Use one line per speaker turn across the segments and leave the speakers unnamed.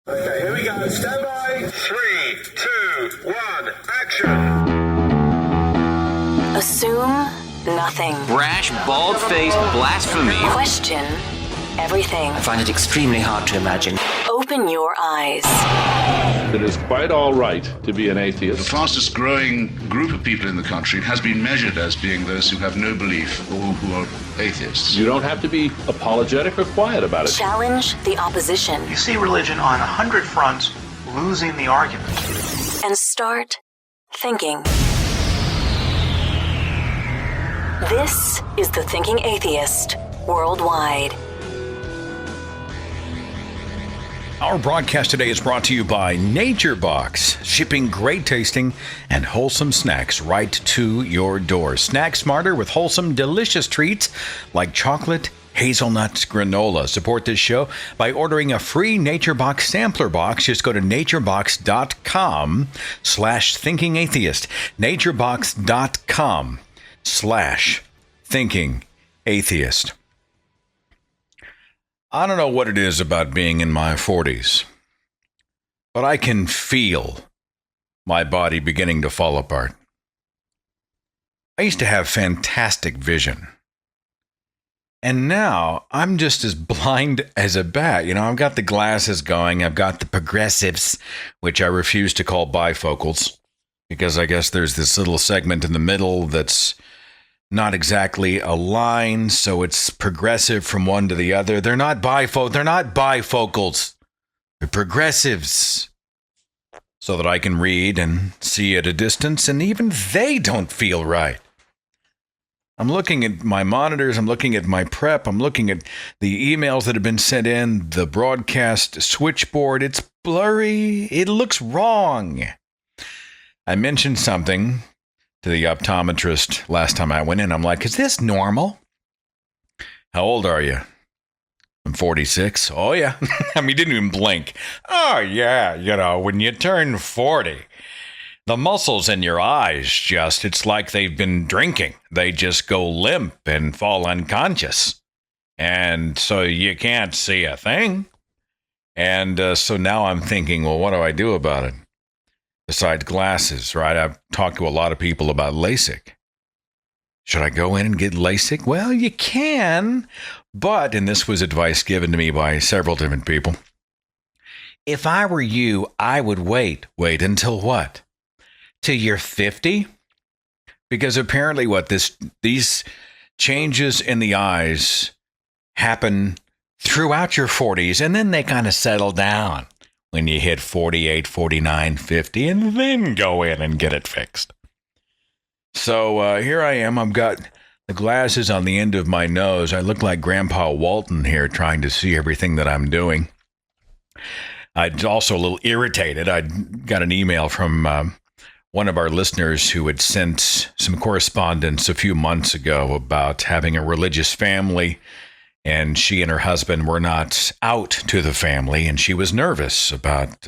Okay, here we go. Stand by. 3, 2, 1, action.
Assume nothing.
Brash, bald-faced blasphemy.
Question everything.
I find it extremely hard to imagine.
Open your eyes.
It is quite all right to be an atheist.
The fastest growing group of people in the country has been measured as being those who have no belief or who are atheists.
You don't have to be apologetic or quiet about it.
Challenge the opposition.
You see religion on 100 fronts losing the argument.
And start thinking. This is The Thinking Atheist Worldwide.
Our broadcast today is brought to you by NatureBox, shipping great tasting and wholesome snacks right to your door. Snack smarter with wholesome, delicious treats like chocolate, hazelnut, granola. Support this show by ordering a free NatureBox sampler box. Just go to naturebox.com/thinkingatheist. naturebox.com/thinkingatheist. I don't know what it is about being in my 40s, but I can feel my body beginning to fall apart. I used to have fantastic vision, and now I'm just as blind as a bat. You know, I've got the glasses going, I've got the progressives, which I refuse to call bifocals, because I guess there's this little segment in the middle that's not exactly a line, so it's progressive from one to the other. They're not bifocals. They're progressives. So that I can read and see at a distance, and even they don't feel right. I'm looking at my monitors, I'm looking at my prep, I'm looking at the emails that have been sent in, the broadcast switchboard. It's blurry. It looks wrong. I mentioned something to the optometrist last time I went in. I'm like, is this normal? How old are you? I'm 46. Oh, yeah. I mean, he didn't even blink. Oh, yeah. You know, when you turn 40, the muscles in your eyes it's like they've been drinking. They just go limp and fall unconscious. And so you can't see a thing. And so now I'm thinking, well, what do I do about it? Besides glasses, right? I've talked to a lot of people about LASIK. Should I go in and get LASIK? Well, you can, but, and this was advice given to me by several different people, if I were you, I would wait. Wait until what? Till you're 50? Because apparently these changes in the eyes happen throughout your 40s, and then they kind of settle down when you hit 48, 49, 50, and then go in and get it fixed. So here I am. I've got the glasses on the end of my nose. I look like Grandpa Walton here trying to see everything that I'm doing. I'm also a little irritated. I got an email from one of our listeners who had sent some correspondence a few months ago about having a religious family, and she and her husband were not out to the family, and she was nervous about,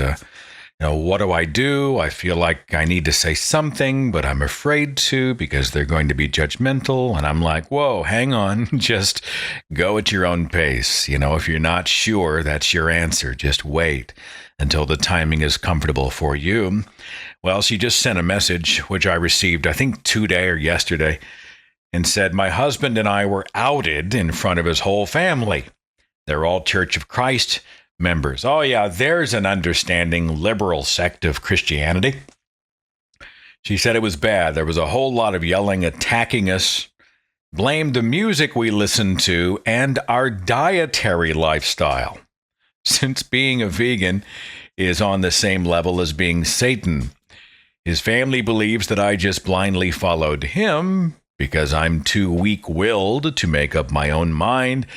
what do I do? I feel like I need to say something, but I'm afraid to because they're going to be judgmental. And I'm like, whoa, hang on, just go at your own pace. You know, if you're not sure, that's your answer. Just wait until the timing is comfortable for you. Well, she just sent a message, which I received, I think today or yesterday, and said, my husband and I were outed in front of his whole family. They're all Church of Christ members. Oh, yeah, there's an understanding liberal sect of Christianity. She said it was bad. There was a whole lot of yelling, attacking us, blamed the music we listened to, and our dietary lifestyle, since being a vegan is on the same level as being Satan. His family believes that I just blindly followed him because I'm too weak-willed to make up my own mind.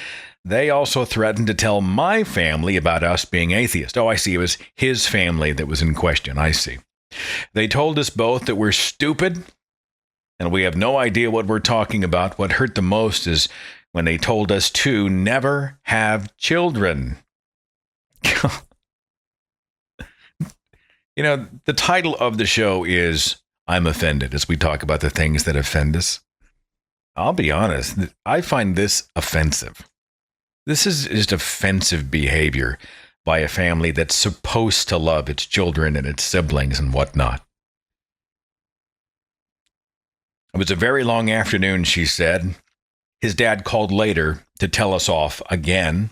They also threatened to tell my family about us being atheist. Oh, I see. It was his family that was in question. I see. They told us both that we're stupid and we have no idea what we're talking about. What hurt the most is when they told us to never have children. You know, the title of the show is I'm Offended, as we talk about the things that offend us. I'll be honest, I find this offensive. This is just offensive behavior by a family that's supposed to love its children and its siblings and whatnot. It was a very long afternoon, she said. His dad called later to tell us off again.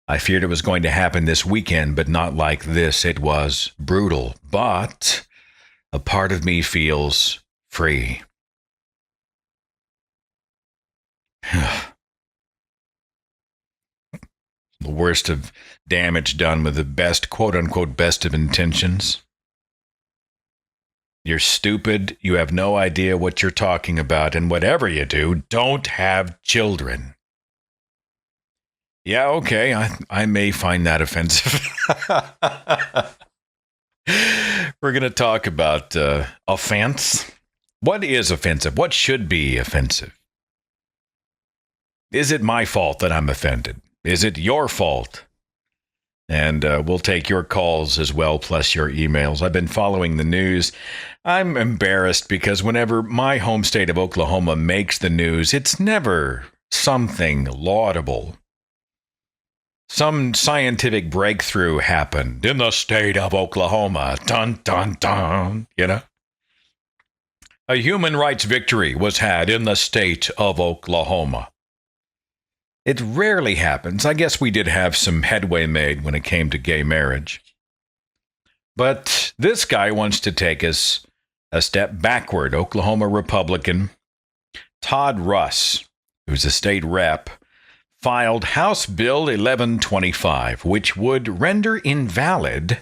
I feared it was going to happen this weekend, but not like this. It was brutal, but a part of me feels free. The worst of damage done with the best, quote-unquote, best of intentions. You're stupid, you have no idea what you're talking about, and whatever you do, don't have children. Yeah, okay, I may find that offensive. We're going to talk about offense. What is offensive? What should be offensive? Is it my fault that I'm offended? Is it your fault? And we'll take your calls as well, plus your emails. I've been following the news. I'm embarrassed because whenever my home state of Oklahoma makes the news, it's never something laudable. Some scientific breakthrough happened in the state of Oklahoma. Dun, dun, dun. You know? A human rights victory was had in the state of Oklahoma. It rarely happens. I guess we did have some headway made when it came to gay marriage. But this guy wants to take us a step backward. Oklahoma Republican Todd Russ, who's a state rep, filed House Bill 1125, which would render invalid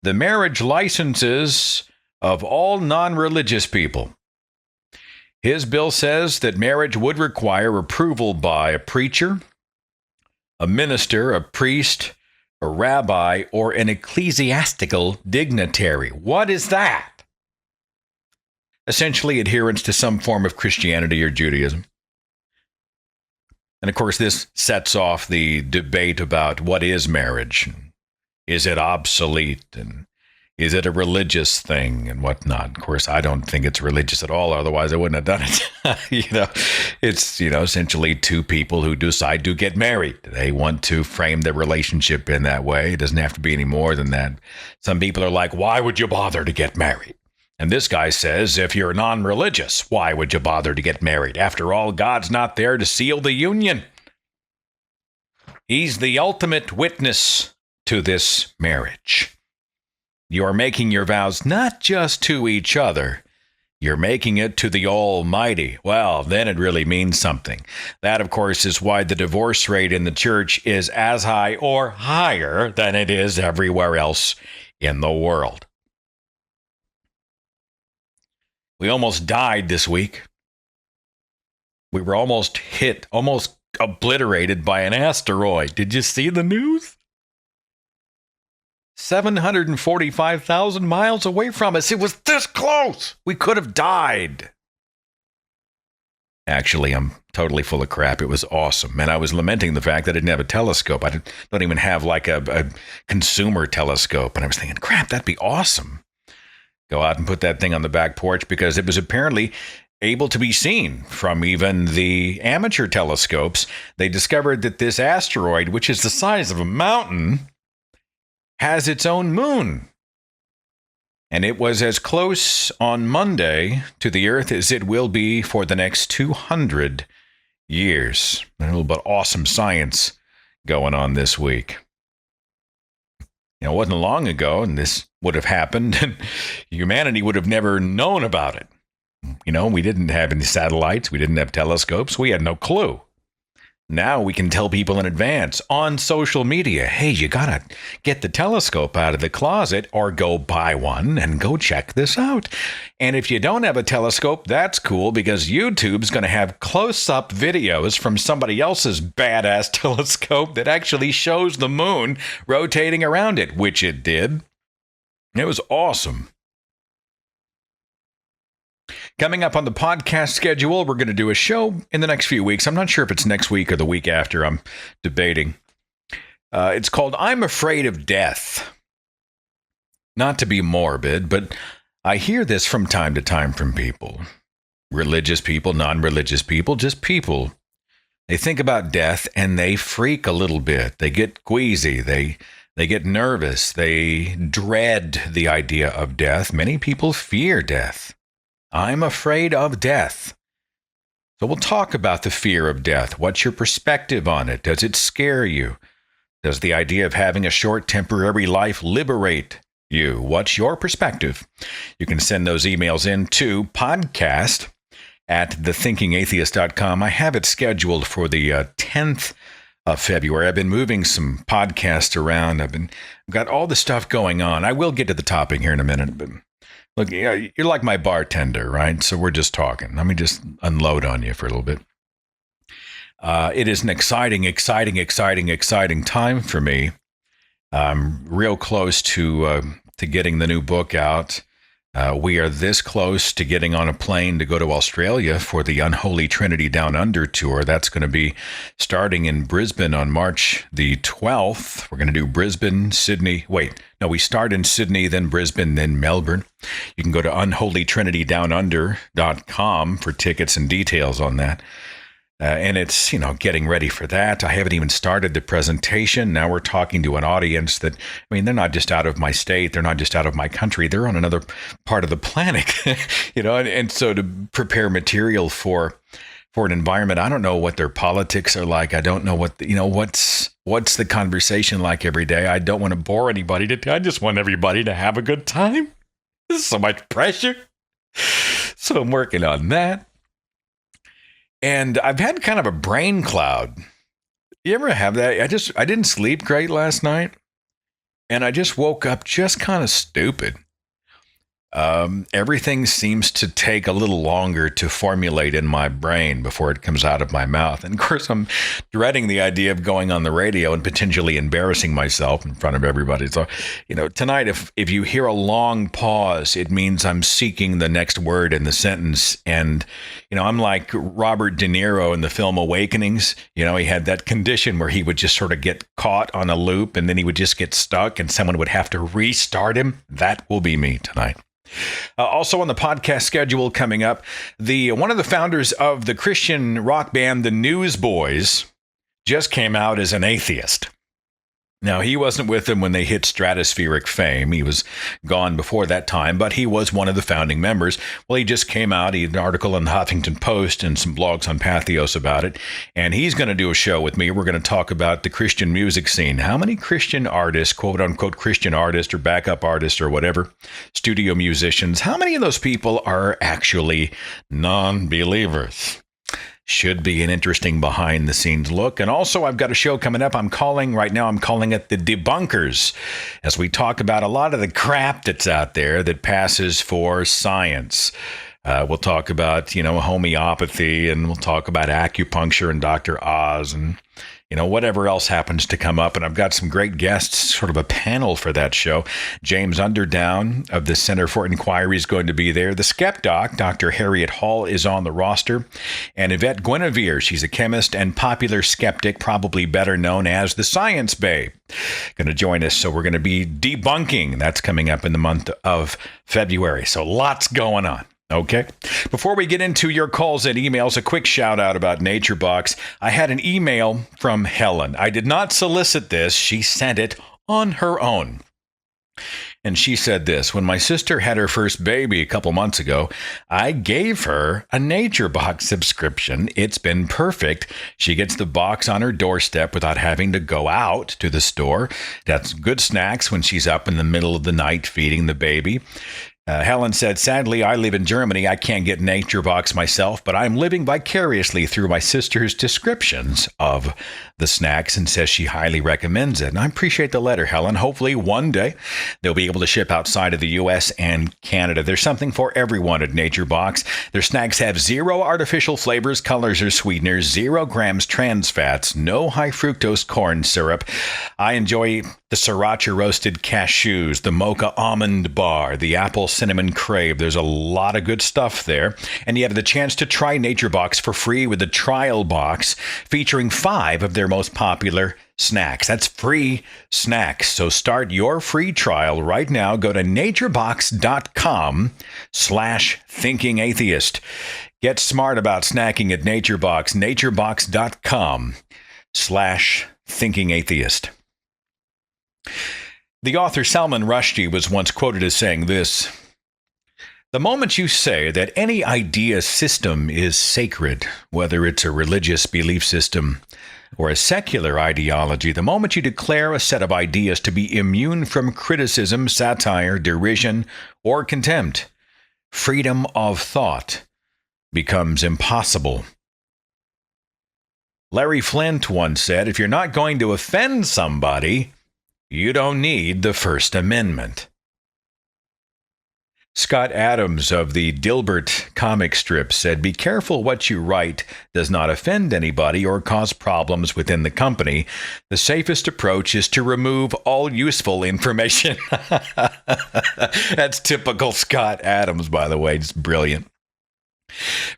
the marriage licenses of all non-religious people. His bill says that marriage would require approval by a preacher, a minister, a priest, a rabbi, or an ecclesiastical dignitary. What is that? Essentially, adherence to some form of Christianity or Judaism. And of course, this sets off the debate about what is marriage. Is it obsolete? And is it a religious thing and whatnot? Of course, I don't think it's religious at all. Otherwise, I wouldn't have done it. It's, essentially two people who decide to get married. They want to frame their relationship in that way. It doesn't have to be any more than that. Some people are like, why would you bother to get married? And this guy says, if you're non-religious, why would you bother to get married? After all, God's not there to seal the union. He's the ultimate witness to this marriage. You are making your vows not just to each other, you're making it to the Almighty. Well, then it really means something. That, of course, is why the divorce rate in the church is as high or higher than it is everywhere else in the world. We almost died this week. We were almost hit, almost obliterated by an asteroid. Did you see the news? 745,000 miles away from us. It was this close. We could have died. Actually, I'm totally full of crap. It was awesome. And I was lamenting the fact that I didn't have a telescope. I don't even have like a consumer telescope. And I was thinking, crap, that'd be awesome. Go out and put that thing on the back porch because it was apparently able to be seen from even the amateur telescopes. They discovered that this asteroid, which is the size of a mountain, has its own moon. And it was as close on Monday to the Earth as it will be for the next 200 years. A little bit awesome science going on this week. It wasn't long ago, and this would have happened, and humanity would have never known about it. We didn't have any satellites. We didn't have telescopes. We had no clue. Now we can tell people in advance on social media, hey, you got to get the telescope out of the closet or go buy one and go check this out. And if you don't have a telescope, that's cool because YouTube's going to have close-up videos from somebody else's badass telescope that actually shows the moon rotating around it, which it did. It was awesome. Coming up on the podcast schedule, we're going to do a show in the next few weeks. I'm not sure if it's next week or the week after. I'm debating. It's called I'm Afraid of Death. Not to be morbid, but I hear this from time to time from people. Religious people, non-religious people, just people. They think about death and they freak a little bit. They get queasy. They They get nervous. They dread the idea of death. Many people fear death. I'm afraid of death. So we'll talk about the fear of death. What's your perspective on it? Does it scare you? Does the idea of having a short temporary life liberate you? What's your perspective? You can send those emails in to podcast@thethinkingatheist.com. I have it scheduled for the 10th of February. I've been moving some podcasts around. I've got all the stuff going on. I will get to the topic here in a minute, but look, you're like my bartender, right? So we're just talking. Let me just unload on you for a little bit. It is an exciting time for me. I'm real close to getting the new book out. We are this close to getting on a plane to go to Australia for the Unholy Trinity Down Under tour. That's going to be starting in Brisbane on March the 12th. We're going to do Brisbane, Sydney. We start in Sydney, then Brisbane, then Melbourne. You can go to unholytrinitydownunder.com for tickets and details on that. And it's, getting ready for that. I haven't even started the presentation. Now we're talking to an audience that, they're not just out of my state. They're not just out of my country. They're on another part of the planet, and so to prepare material for an environment, I don't know what their politics are like. I don't know what, what's the conversation like every day. I don't want to bore anybody. I just want everybody to have a good time. There's so much pressure. So I'm working on that. And I've had kind of a brain cloud. You ever have that? I didn't sleep great last night. And I just woke up just kind of stupid. Everything seems to take a little longer to formulate in my brain before it comes out of my mouth. And of course, I'm dreading the idea of going on the radio and potentially embarrassing myself in front of everybody. So, tonight, if you hear a long pause, it means I'm seeking the next word in the sentence. And, I'm like Robert De Niro in the film Awakenings. He had that condition where he would just sort of get caught on a loop and then he would just get stuck and someone would have to restart him. That will be me tonight. Also on the podcast schedule coming up, one of the founders of the Christian rock band, the Newsboys, just came out as an atheist. Now, he wasn't with them when they hit stratospheric fame. He was gone before that time, but he was one of the founding members. Well, he just came out. He had an article in the Huffington Post and some blogs on Patheos about it. And he's going to do a show with me. We're going to talk about the Christian music scene. How many Christian artists, quote unquote Christian artists or backup artists or whatever, studio musicians, how many of those people are actually non-believers? Should be an interesting behind-the-scenes look. And also, I've got a show coming up. I'm calling it The Debunkers, as we talk about a lot of the crap that's out there that passes for science. We'll talk about, homeopathy, and we'll talk about acupuncture and Dr. Oz and, whatever else happens to come up. And I've got some great guests, sort of a panel for that show. James Underdown of the Center for Inquiry is going to be there. The Skepdoc, Dr. Harriet Hall, is on the roster. And Yvette Guinevere, she's a chemist and popular skeptic, probably better known as the Science Babe, going to join us. So we're going to be debunking. That's coming up in the month of February. So lots going on. Okay. Before we get into your calls and emails, a quick shout out about NatureBox. I had an email from Helen. I did not solicit this. She sent it on her own. And she said this: when my sister had her first baby a couple months ago, I gave her a NatureBox subscription. It's been perfect. She gets the box on her doorstep without having to go out to the store. That's good snacks when she's up in the middle of the night feeding the baby. Helen said, sadly, I live in Germany. I can't get NatureBox myself, but I'm living vicariously through my sister's descriptions of the snacks, and says she highly recommends it. And I appreciate the letter, Helen. Hopefully one day they'll be able to ship outside of the U.S. and Canada. There's something for everyone at NatureBox. Their snacks have 0 artificial flavors, colors, or sweeteners, 0 grams trans fats, no high fructose corn syrup. I enjoy the sriracha roasted cashews, the mocha almond bar, the apple cinnamon crave. There's a lot of good stuff there. And you have the chance to try NatureBox for free with a trial box featuring 5 of their most popular snacks. That's free snacks. So start your free trial right now. Go to naturebox.com/thinkingatheist. Get smart about snacking at NatureBox. naturebox.com/thinkingatheist. The author Salman Rushdie was once quoted as saying this: "The moment you say that any idea system is sacred, whether it's a religious belief system or a secular ideology, the moment you declare a set of ideas to be immune from criticism, satire, derision, or contempt, freedom of thought becomes impossible." Larry Flint once said, "If you're not going to offend somebody, you don't need the First Amendment." Scott Adams of the Dilbert comic strip said, "Be careful what you write does not offend anybody or cause problems within the company. The safest approach is to remove all useful information." That's typical Scott Adams, by the way. It's brilliant.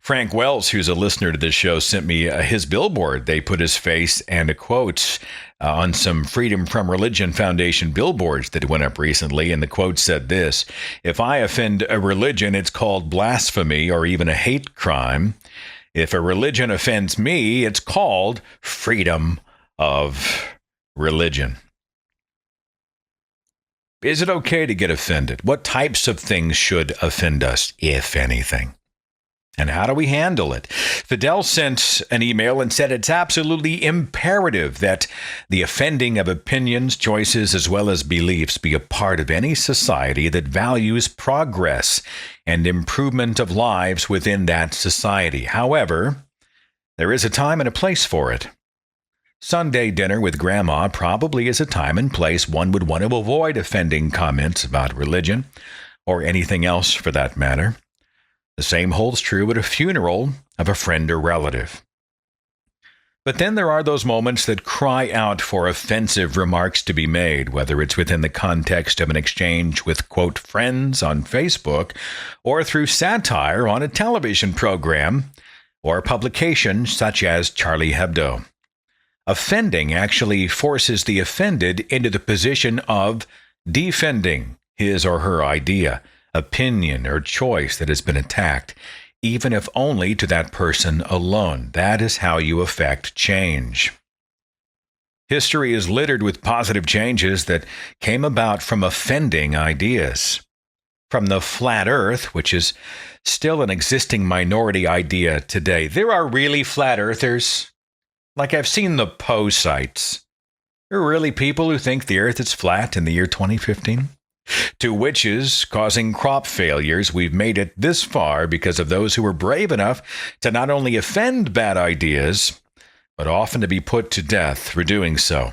Frank Wells, who's a listener to this show, sent me his billboard. They put his face and a quote on some Freedom from Religion Foundation billboards that went up recently, and the quote said this: "If I offend a religion, it's called blasphemy or even a hate crime. If a religion offends me, it's called freedom of religion." Is it okay to get offended? What types of things should offend us, if anything? And how do we handle it? Fidel sent an email and said it's absolutely imperative that the offending of opinions, choices, as well as beliefs be a part of any society that values progress and improvement of lives within that society. However, there is a time and a place for it. Sunday dinner with grandma probably is a time and place one would want to avoid offending comments about religion or anything else for that matter. The same holds true at a funeral of a friend or relative. But then there are those moments that cry out for offensive remarks to be made, whether it's within the context of an exchange with, quote, friends on Facebook, or through satire on a television program or a publication such as Charlie Hebdo. Offending actually forces the offended into the position of defending his or her idea, opinion, or choice that has been attacked, even if only to that person alone. That is how you affect change. History is littered with positive changes that came about from offending ideas. From the flat earth, which is still an existing minority idea today. There are really flat earthers. Like I've seen the Poe sites. There are really people who think the earth is flat in the year 2015. To witches causing crop failures, we've made it this far because of those who were brave enough to not only offend bad ideas, but often to be put to death for doing so.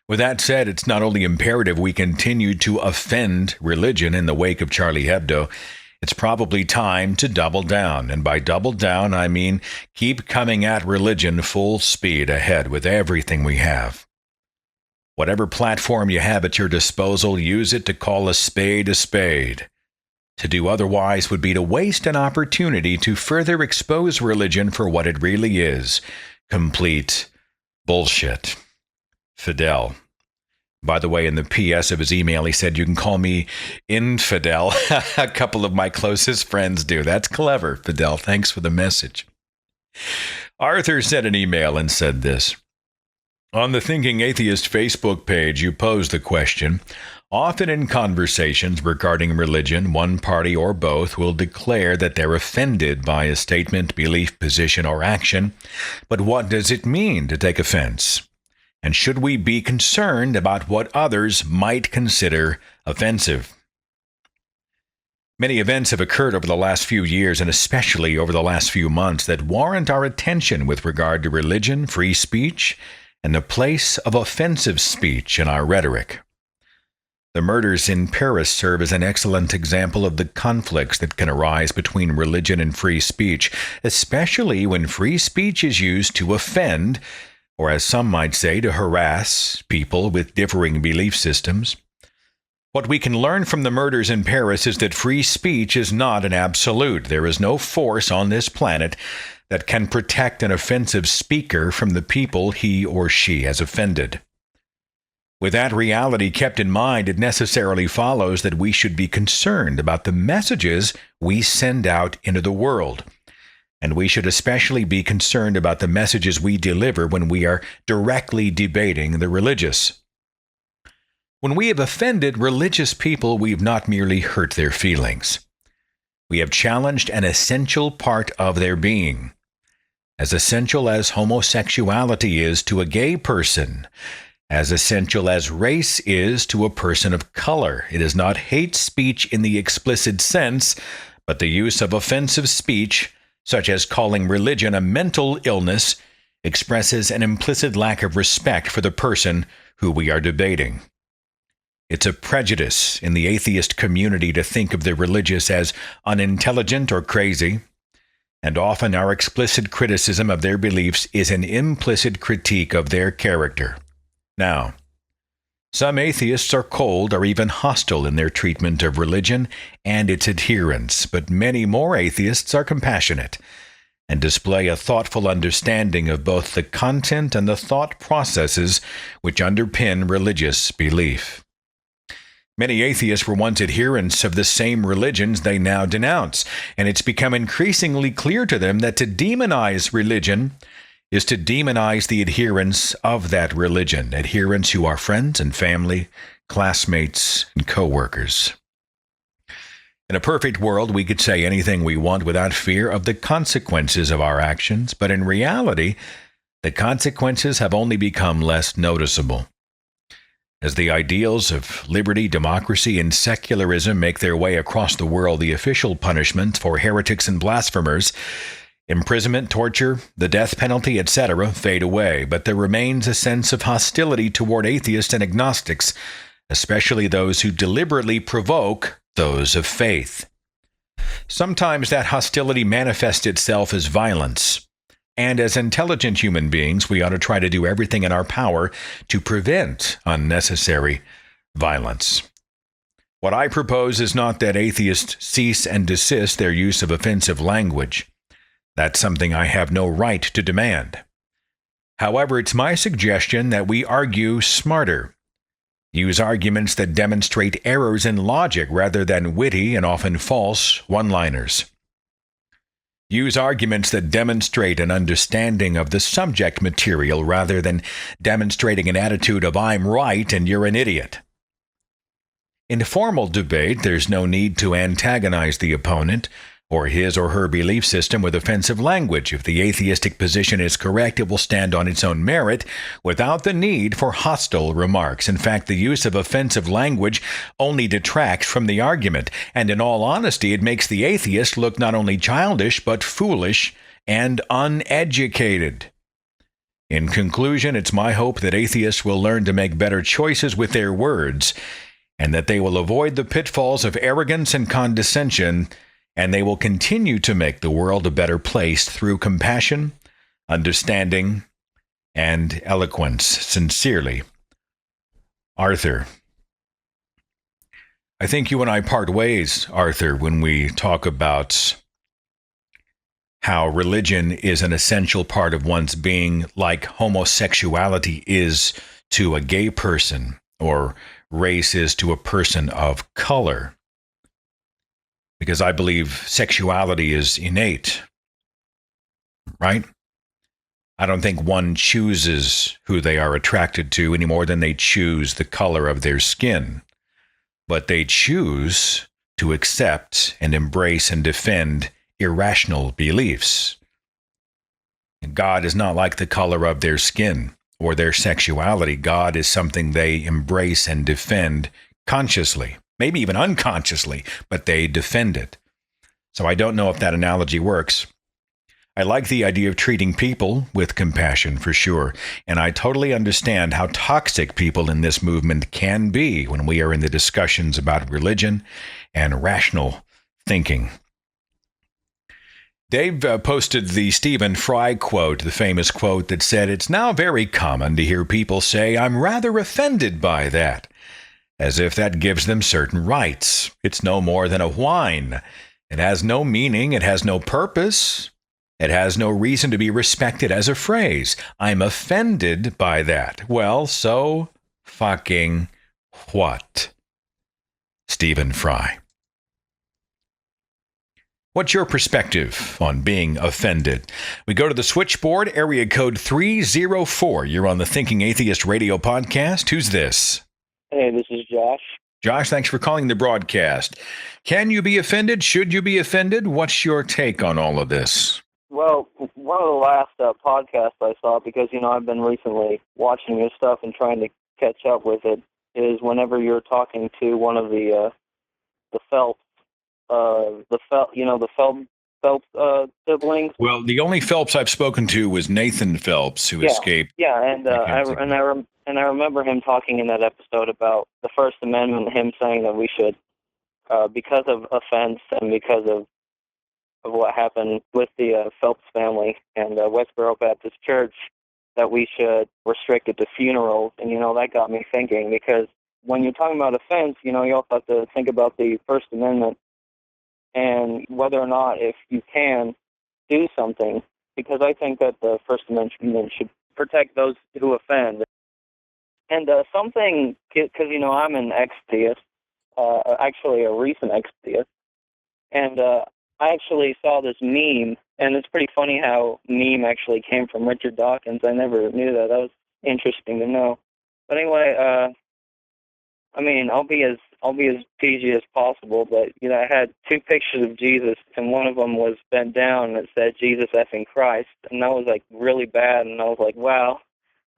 With that said, it's not only imperative we continue to offend religion in the wake of Charlie Hebdo, it's probably time to double down. And by double down, I mean keep coming at religion full speed ahead with everything we have. Whatever platform you have at your disposal, use it to call a spade a spade. To do otherwise would be to waste an opportunity to further expose religion for what it really is: complete bullshit. Fidel. By the way, in the PS of his email, he said, "You can call me infidel." A couple of my closest friends do. That's clever, Fidel. Thanks for the message. Arthur sent an email and said this: "On the Thinking Atheist Facebook page, you posed the question, often in conversations regarding religion, one party or both will declare that they're offended by a statement, belief, position, or action. But what does it mean to take offense? And should we be concerned about what others might consider offensive?" Many events have occurred over the last few years, and especially over the last few months, that warrant our attention with regard to religion, free speech, and the place of offensive speech in our rhetoric. The murders in Paris serve as an excellent example of the conflicts that can arise between religion and free speech, especially when free speech is used to offend, or as some might say, to harass people with differing belief systems. What we can learn from the murders in Paris is that free speech is not an absolute. There is no force on this planet that can protect an offensive speaker from the people he or she has offended. With that reality kept in mind, it necessarily follows that we should be concerned about the messages we send out into the world. And we should especially be concerned about the messages we deliver when we are directly debating the religious. When we have offended religious people, we've not merely hurt their feelings. We have challenged an essential part of their being. As essential as homosexuality is to a gay person, as essential as race is to a person of color, it is not hate speech in the explicit sense, but the use of offensive speech, such as calling religion a mental illness, expresses an implicit lack of respect for the person who we are debating. It's a prejudice in the atheist community to think of the religious as unintelligent or crazy, and often our explicit criticism of their beliefs is an implicit critique of their character. Now, some atheists are cold or even hostile in their treatment of religion and its adherents, but many more atheists are compassionate and display a thoughtful understanding of both the content and the thought processes which underpin religious belief. Many atheists were once adherents of the same religions they now denounce, and it's become increasingly clear to them that to demonize religion is to demonize the adherents of that religion, adherents who are friends and family, classmates, and co-workers. In a perfect world, we could say anything we want without fear of the consequences of our actions, but in reality, the consequences have only become less noticeable. As the ideals of liberty, democracy, and secularism make their way across the world, the official punishment for heretics and blasphemers, imprisonment, torture, the death penalty, etc., fade away, but there remains a sense of hostility toward atheists and agnostics, especially those who deliberately provoke those of faith. Sometimes that hostility manifests itself as violence. And as intelligent human beings, we ought to try to do everything in our power to prevent unnecessary violence. What I propose is not that atheists cease and desist their use of offensive language. That's something I have no right to demand. However, it's my suggestion that we argue smarter, use arguments that demonstrate errors in logic rather than witty and often false one-liners. Use arguments that demonstrate an understanding of the subject material rather than demonstrating an attitude of I'm right and you're an idiot. In formal debate, there's no need to antagonize the opponent or his or her belief system with offensive language. If the atheistic position is correct, it will stand on its own merit without the need for hostile remarks. In fact, the use of offensive language only detracts from the argument, and in all honesty, it makes the atheist look not only childish, but foolish and uneducated. In conclusion, it's my hope that atheists will learn to make better choices with their words, and that they will avoid the pitfalls of arrogance and condescension, and they will continue to make the world a better place through compassion, understanding, and eloquence. Sincerely, Arthur. I think you and I part ways, Arthur, when we talk about how religion is an essential part of one's being, like homosexuality is to a gay person, or race is to a person of color. Because I believe sexuality is innate, right? I don't think one chooses who they are attracted to any more than they choose the color of their skin. But they choose to accept and embrace and defend irrational beliefs. God is not like the color of their skin or their sexuality. God is something they embrace and defend consciously. Maybe even unconsciously, but they defend it. So I don't know if that analogy works. I like the idea of treating people with compassion for sure, and I totally understand how toxic people in this movement can be when we are in the discussions about religion and rational thinking. Dave posted the Stephen Fry quote, the famous quote that said, "It's now very common to hear people say, 'I'm rather offended by that,' as if that gives them certain rights. It's no more than a whine. It has no meaning. It has no purpose. It has no reason to be respected as a phrase. I'm offended by that. Well, so fucking what?" Stephen Fry. What's your perspective on being offended? We go to the switchboard, area code 304. You're on the Thinking Atheist radio podcast. Who's this?
Hey, this is Josh.
Josh, thanks for calling the broadcast. Can you be offended? Should you be offended? What's your take on all of this?
Well, one of the last podcasts I saw, because, I've been recently watching your stuff and trying to catch up with it, is whenever you're talking to one of the Phelps, Phelps siblings.
Well, the only Phelps I've spoken to was Nathan Phelps, who escaped.
Yeah, and I remember him talking in that episode about the First Amendment, him saying that we should, because of offense and because of what happened with the Phelps family and Westboro Baptist Church, that we should restrict it to funerals. And, that got me thinking, because when you're talking about offense, you also have to think about the First Amendment and whether or not, if you can do something, because I think that the First Amendment should protect those who offend. And something, because, I'm an ex-theist, actually a recent ex-theist, and I actually saw this meme, and it's pretty funny how meme actually came from Richard Dawkins. I never knew that. That was interesting to know. But anyway, I'll be as PG as possible, but, I had two pictures of Jesus, and one of them was bent down, and it said, Jesus effing Christ, and that was, really bad, and I was like, wow,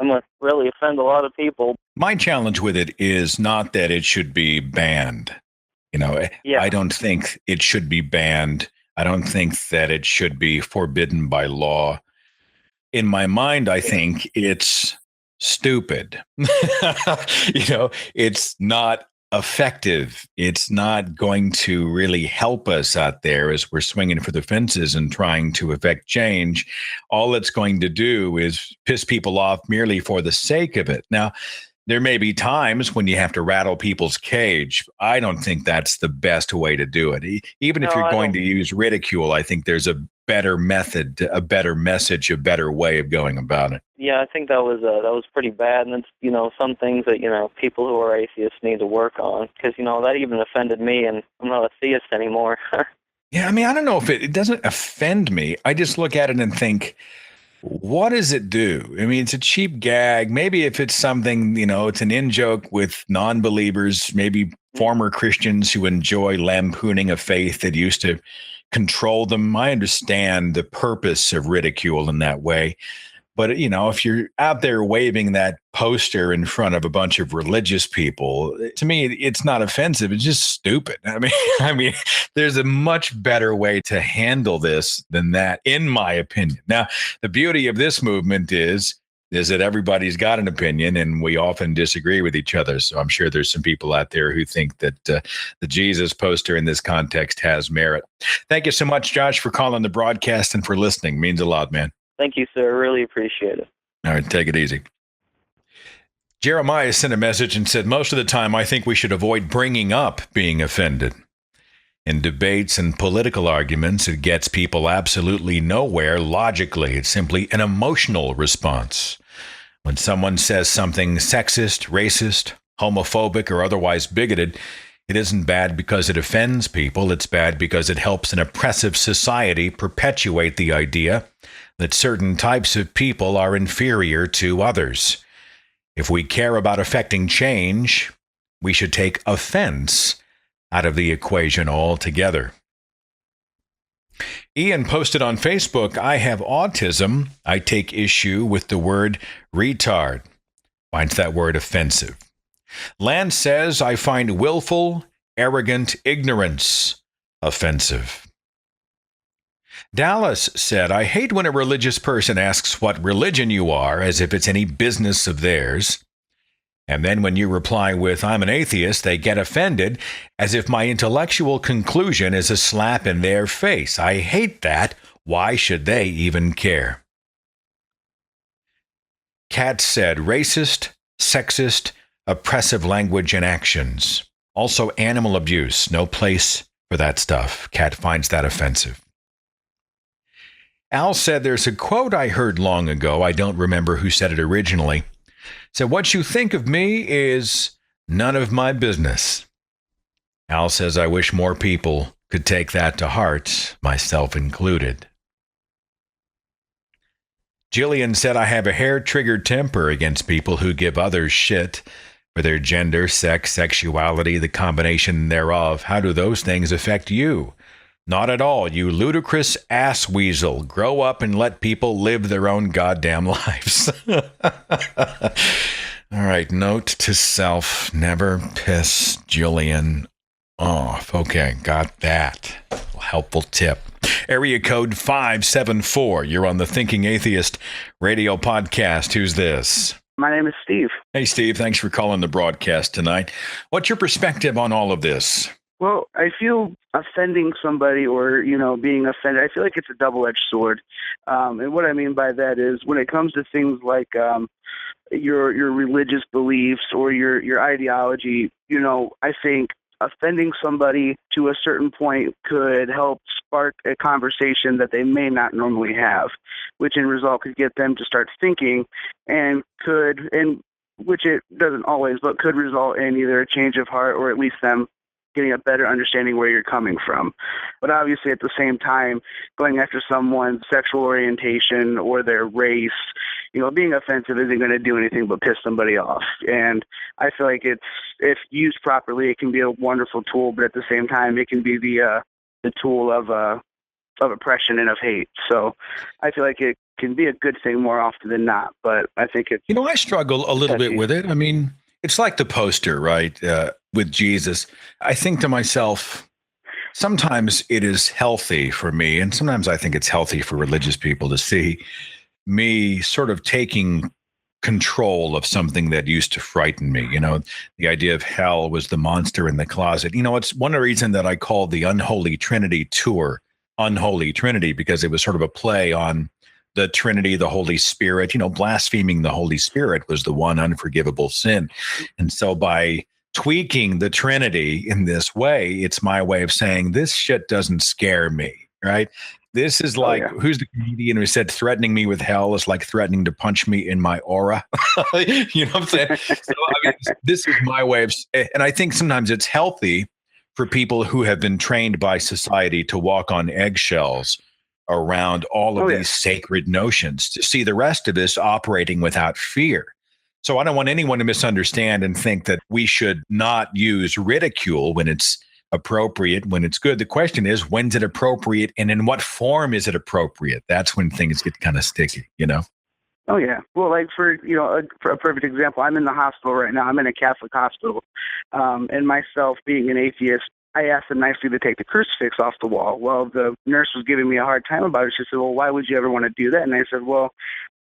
I'm going to really offend a lot of people.
My challenge with it is not that it should be banned. I don't think it should be banned. I don't think that it should be forbidden by law. In my mind, I think it's stupid. It's not effective. It's not going to really help us out there as we're swinging for the fences and trying to effect change. All it's going to do is piss people off merely for the sake of it. Now, there may be times when you have to rattle people's cage. I don't think that's the best way to do it. Even if you're going to use ridicule, I think there's a better method, a better message, a better way of going about it.
Yeah, I think that was pretty bad, and it's some things that people who are atheists need to work on, because that even offended me, and I'm not a theist anymore.
Yeah, I don't know if it doesn't offend me. I just look at it and think, what does it do? It's a cheap gag. Maybe if it's something, it's an in-joke with non-believers, maybe former Christians who enjoy lampooning a faith that used to control them. I understand the purpose of ridicule in that way. But, if you're out there waving that poster in front of a bunch of religious people, to me, it's not offensive. It's just stupid. There's a much better way to handle this than that, in my opinion. Now, the beauty of this movement is that everybody's got an opinion, and we often disagree with each other. So I'm sure there's some people out there who think that the Jesus poster in this context has merit. Thank you so much, Josh, for calling the broadcast and for listening. Means a lot, man.
Thank you, sir. Really appreciate it.
All right, take it easy. Jeremiah sent a message and said, most of the time, I think we should avoid bringing up being offended. In debates and political arguments, it gets people absolutely nowhere logically. It's simply an emotional response. When someone says something sexist, racist, homophobic, or otherwise bigoted, it isn't bad because it offends people. It's bad because it helps an oppressive society perpetuate the idea that certain types of people are inferior to others. If we care about affecting change, we should take offense out of the equation altogether. Ian posted on Facebook, I have autism. I take issue with the word retard. Finds that word offensive. Lance says, I find willful, arrogant ignorance offensive. Dallas said, I hate when a religious person asks what religion you are as if it's any business of theirs. And then when you reply with, I'm an atheist, they get offended as if my intellectual conclusion is a slap in their face. I hate that. Why should they even care? Kat said, racist, sexist, oppressive language and actions. Also animal abuse. No place for that stuff. Kat finds that offensive. Al said, there's a quote I heard long ago. I don't remember who said it originally. So what you think of me is none of my business. Al says, I wish more people could take that to heart, myself included. Jillian said, I have a hair-triggered temper against people who give others shit. whether gender, sex, sexuality, the combination thereof. How do those things affect you? Not at all, you ludicrous ass weasel. Grow up and let people live their own goddamn lives. All right, note to self, never piss Julian off. Okay, got that. Helpful tip. Area code 574. You're on the Thinking Atheist radio podcast. Who's this?
My name is Steve.
Hey, Steve. Thanks for calling the broadcast tonight. What's your perspective on all of this?
Well, I feel offending somebody or, being offended, I feel like it's a double-edged sword. And what I mean by that is when it comes to things like your religious beliefs or your ideology, I think offending somebody to a certain point could help spark a conversation that they may not normally have, which in result could get them to start thinking and which it doesn't always, but could result in either a change of heart or at least them getting a better understanding where you're coming from. But obviously at the same time, going after someone's sexual orientation or their race, being offensive isn't going to do anything but piss somebody off. And I feel like if used properly, it can be a wonderful tool, but at the same time, it can be the tool of oppression and of hate. So I feel like it can be a good thing more often than not, but I think it's...
I struggle a little bit with it. I mean, it's like the poster, right, with Jesus. I think to myself, sometimes it is healthy for me, and sometimes I think it's healthy for religious people to see me sort of taking control of something that used to frighten me. The idea of hell was the monster in the closet. It's one of the reasons that I called the Unholy Trinity tour Unholy Trinity, because it was sort of a play on the Trinity, the Holy Spirit. Blaspheming the Holy Spirit was the one unforgivable sin. And so by tweaking the Trinity in this way, it's my way of saying this shit doesn't scare me, right? This is like, who's the comedian who said threatening me with hell is like threatening to punch me in my aura? You know what I'm saying? So, this is my way of, and I think sometimes it's healthy for people who have been trained by society to walk on eggshells around all of these sacred notions, to see the rest of this operating without fear. So I don't want anyone to misunderstand and think that we should not use ridicule when it's appropriate, when it's good. The question is, when's it appropriate and in what form is it appropriate? That's when things get kind of sticky,
Oh, yeah. Well, like for a perfect example, I'm in the hospital right now. I'm in a Catholic hospital. And myself being an atheist, I asked them nicely to take the crucifix off the wall. Well, the nurse was giving me a hard time about it. She said, well, why would you ever want to do that? And I said, well,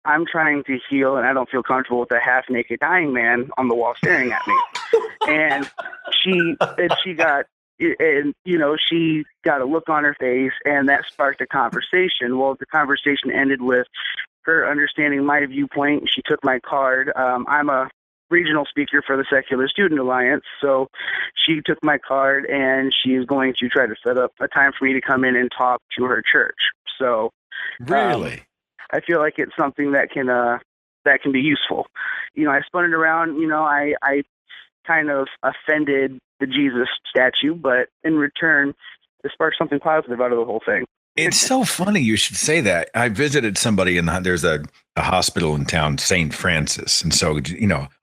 I'm trying to heal, and I don't feel comfortable with a half-naked dying man on the wall staring at me. And she got a look on her face, and that sparked a conversation. Well, the conversation ended with her understanding my viewpoint. She took my card. I'm a regional speaker for the Secular Student Alliance, so she took my card, and she's going to try to set up a time for me to come in and talk to her church. So,
really,
I feel like it's something that can be useful. I spun it around. I kind of offended the Jesus statue, but in return, it sparked something positive out of the whole thing.
It's so funny you should say that. I visited somebody, and there's a hospital in town, St. Francis. And so,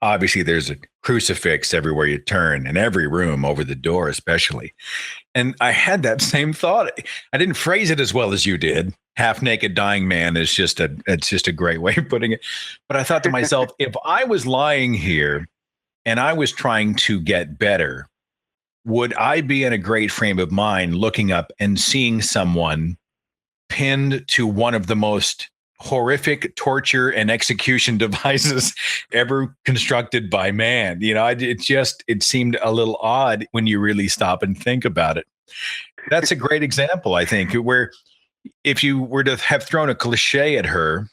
obviously there's a crucifix everywhere you turn, in every room, over the door especially. And I had that same thought. I didn't phrase it as well as you did. Half-naked dying man is just a great way of putting it. But I thought to myself, if I was lying here and I was trying to get better, would I be in a great frame of mind looking up and seeing someone pinned to one of the most horrific torture and execution devices ever constructed by man? It seemed a little odd when you really stop and think about it. That's a great example, I think, where if you were to have thrown a cliche at her,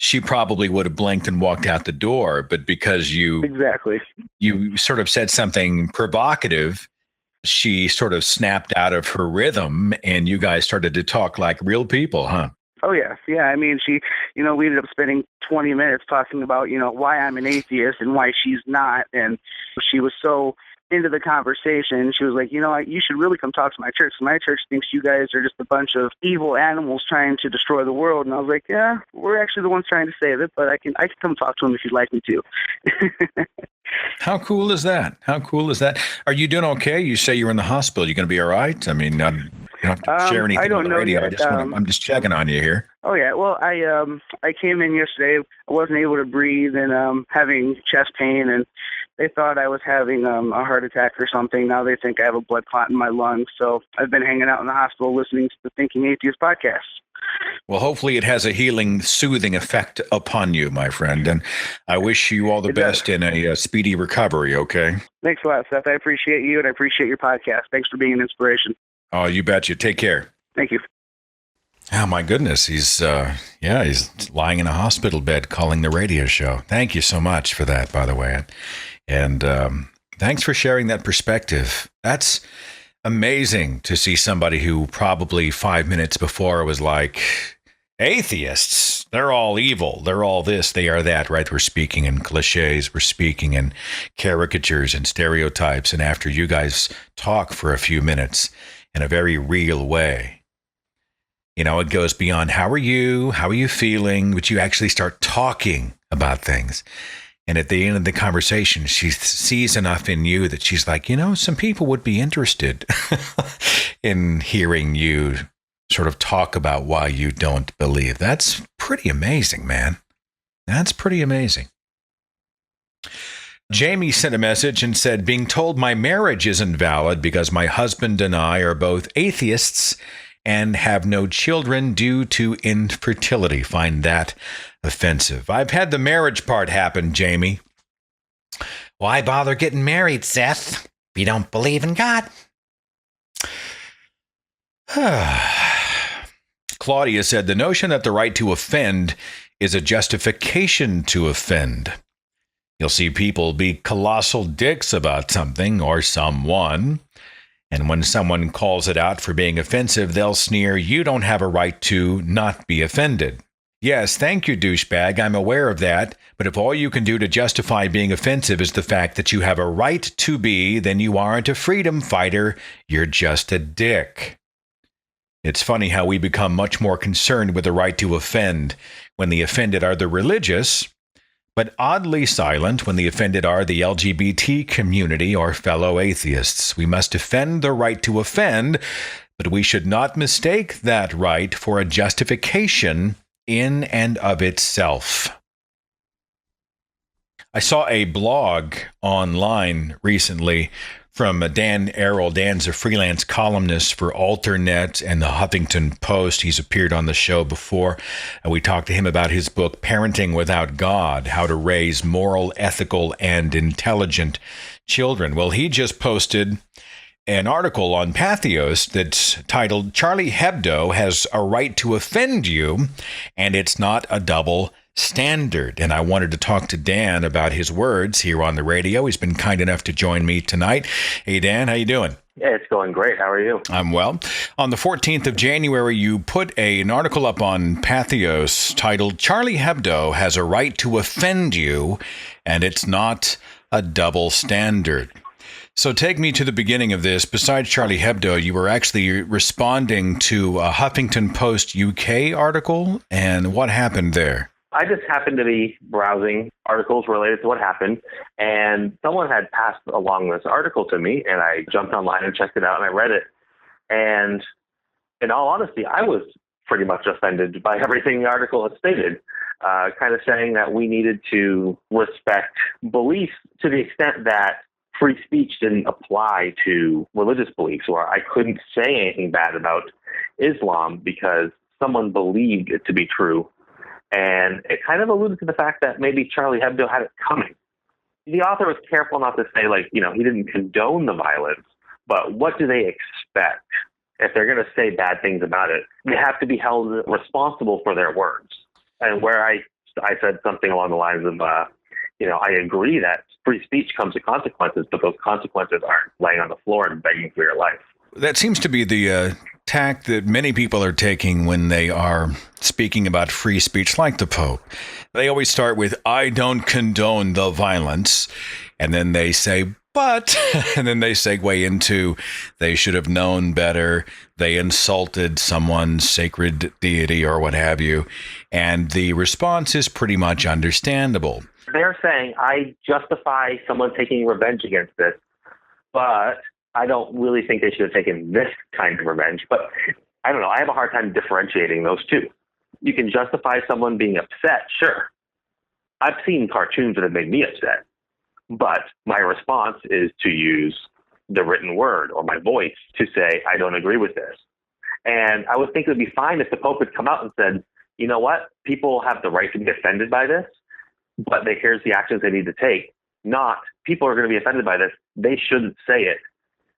she probably would have blinked and walked out the door. But because you sort of said something provocative, she sort of snapped out of her rhythm, and you guys started to talk like real people, huh?
Oh, yes. Yeah. I mean, we ended up spending 20 minutes talking about, why I'm an atheist and why she's not. And she was so into the conversation. She was like, you should really come talk to my church. My church thinks you guys are just a bunch of evil animals trying to destroy the world. And I was like, yeah, we're actually the ones trying to save it, but I can come talk to him if you'd like me to.
How cool is that? How cool is that? Are you doing okay? You say you're in the hospital. You going to be all right? I mean, you don't have to share anything
I don't
on the
know
radio.
yet.
I'm just checking on you here.
Oh yeah, well I came in yesterday. I wasn't able to breathe and having chest pain, and they thought I was having a heart attack or something. Now they think I have a blood clot in my lungs. So I've been hanging out in the hospital listening to the Thinking Atheist podcast.
Well, hopefully it has a healing, soothing effect upon you, my friend. And I wish you all the best in a speedy recovery, okay?
Thanks a lot, Seth. I appreciate you, and I appreciate your podcast. Thanks for being an inspiration.
Oh, you betcha. Take care.
Thank you.
Oh, my goodness. He's lying in a hospital bed calling the radio show. Thank you so much for that, by the way. And thanks for sharing that perspective. That's amazing to see somebody who probably 5 minutes before was like, atheists, they're all evil. They're all this, they are that, right? We're speaking in cliches. We're speaking in caricatures and stereotypes. And after you guys talk for a few minutes in a very real way, it goes beyond how are you feeling, but you actually start talking about things. And at the end of the conversation, she sees enough in you that she's like, some people would be interested in hearing you sort of talk about why you don't believe. That's pretty amazing, man. That's pretty amazing. Jamie sent a message and said, being told my marriage isn't valid because my husband and I are both atheists and have no children due to infertility. Find that offensive. I've had the marriage part happen, Jamie. Why bother getting married, Seth, if you don't believe in God? Claudia said, the notion that the right to offend is a justification to offend. You'll see people be colossal dicks about something or someone, and when someone calls it out for being offensive, they'll sneer, you don't have a right to not be offended. Yes, thank you, douchebag. I'm aware of that. But if all you can do to justify being offensive is the fact that you have a right to be, then you aren't a freedom fighter. You're just a dick. It's funny how we become much more concerned with the right to offend when the offended are the religious, but oddly silent when the offended are the LGBT community or fellow atheists. We must defend the right to offend, but we should not mistake that right for a justification in and of itself. I saw a blog online recently from Dan Errol. Dan's a freelance columnist for Alternet and the Huffington Post. He's appeared on the show before, and we talked to him about his book, Parenting Without God, How to Raise Moral, Ethical, and Intelligent Children. Well, he just posted an article on Pathos that's titled, Charlie Hebdo Has a Right to Offend You, and It's Not a Double Standard. And I wanted to talk to Dan about his words here on the radio. He's been kind enough to join me tonight. Hey, Dan, how you doing?
Yeah, it's going great. How are you?
I'm well. On the 14th of January, you put an article up on Pathos titled, Charlie Hebdo Has a Right to Offend You, and It's Not a Double Standard. So take me to the beginning of this. Besides Charlie Hebdo, you were actually responding to a Huffington Post UK article, and what happened there?
I just happened to be browsing articles related to what happened, and someone had passed along this article to me, and I jumped online and checked it out, and I read it. And in all honesty, I was pretty much offended by everything the article had stated, kind of saying that we needed to respect beliefs to the extent that free speech didn't apply to religious beliefs, or I couldn't say anything bad about Islam because someone believed it to be true. And it kind of alluded to the fact that maybe Charlie Hebdo had it coming. The author was careful not to say, he didn't condone the violence, but what do they expect? If they're going to say bad things about it, they have to be held responsible for their words. And where I said something along the lines of, I agree that free speech comes with consequences, but those consequences aren't laying on the floor and begging for your life.
That seems to be the tack that many people are taking when they are speaking about free speech, like the Pope. They always start with, I don't condone the violence. And then they say, But, and then they segue into, they should have known better. They insulted someone's sacred deity or what have you. And the response is pretty much understandable.
They're saying, I justify someone taking revenge against this, but I don't really think they should have taken this kind of revenge. But I don't know. I have a hard time differentiating those two. You can justify someone being upset, sure. I've seen cartoons that have made me upset. But my response is to use the written word or my voice to say, I don't agree with this. And I would think it would be fine if the Pope had come out and said, you know what? People have the right to be offended by this, but here's the actions they need to take. Not, people are going to be offended by this. They shouldn't say it.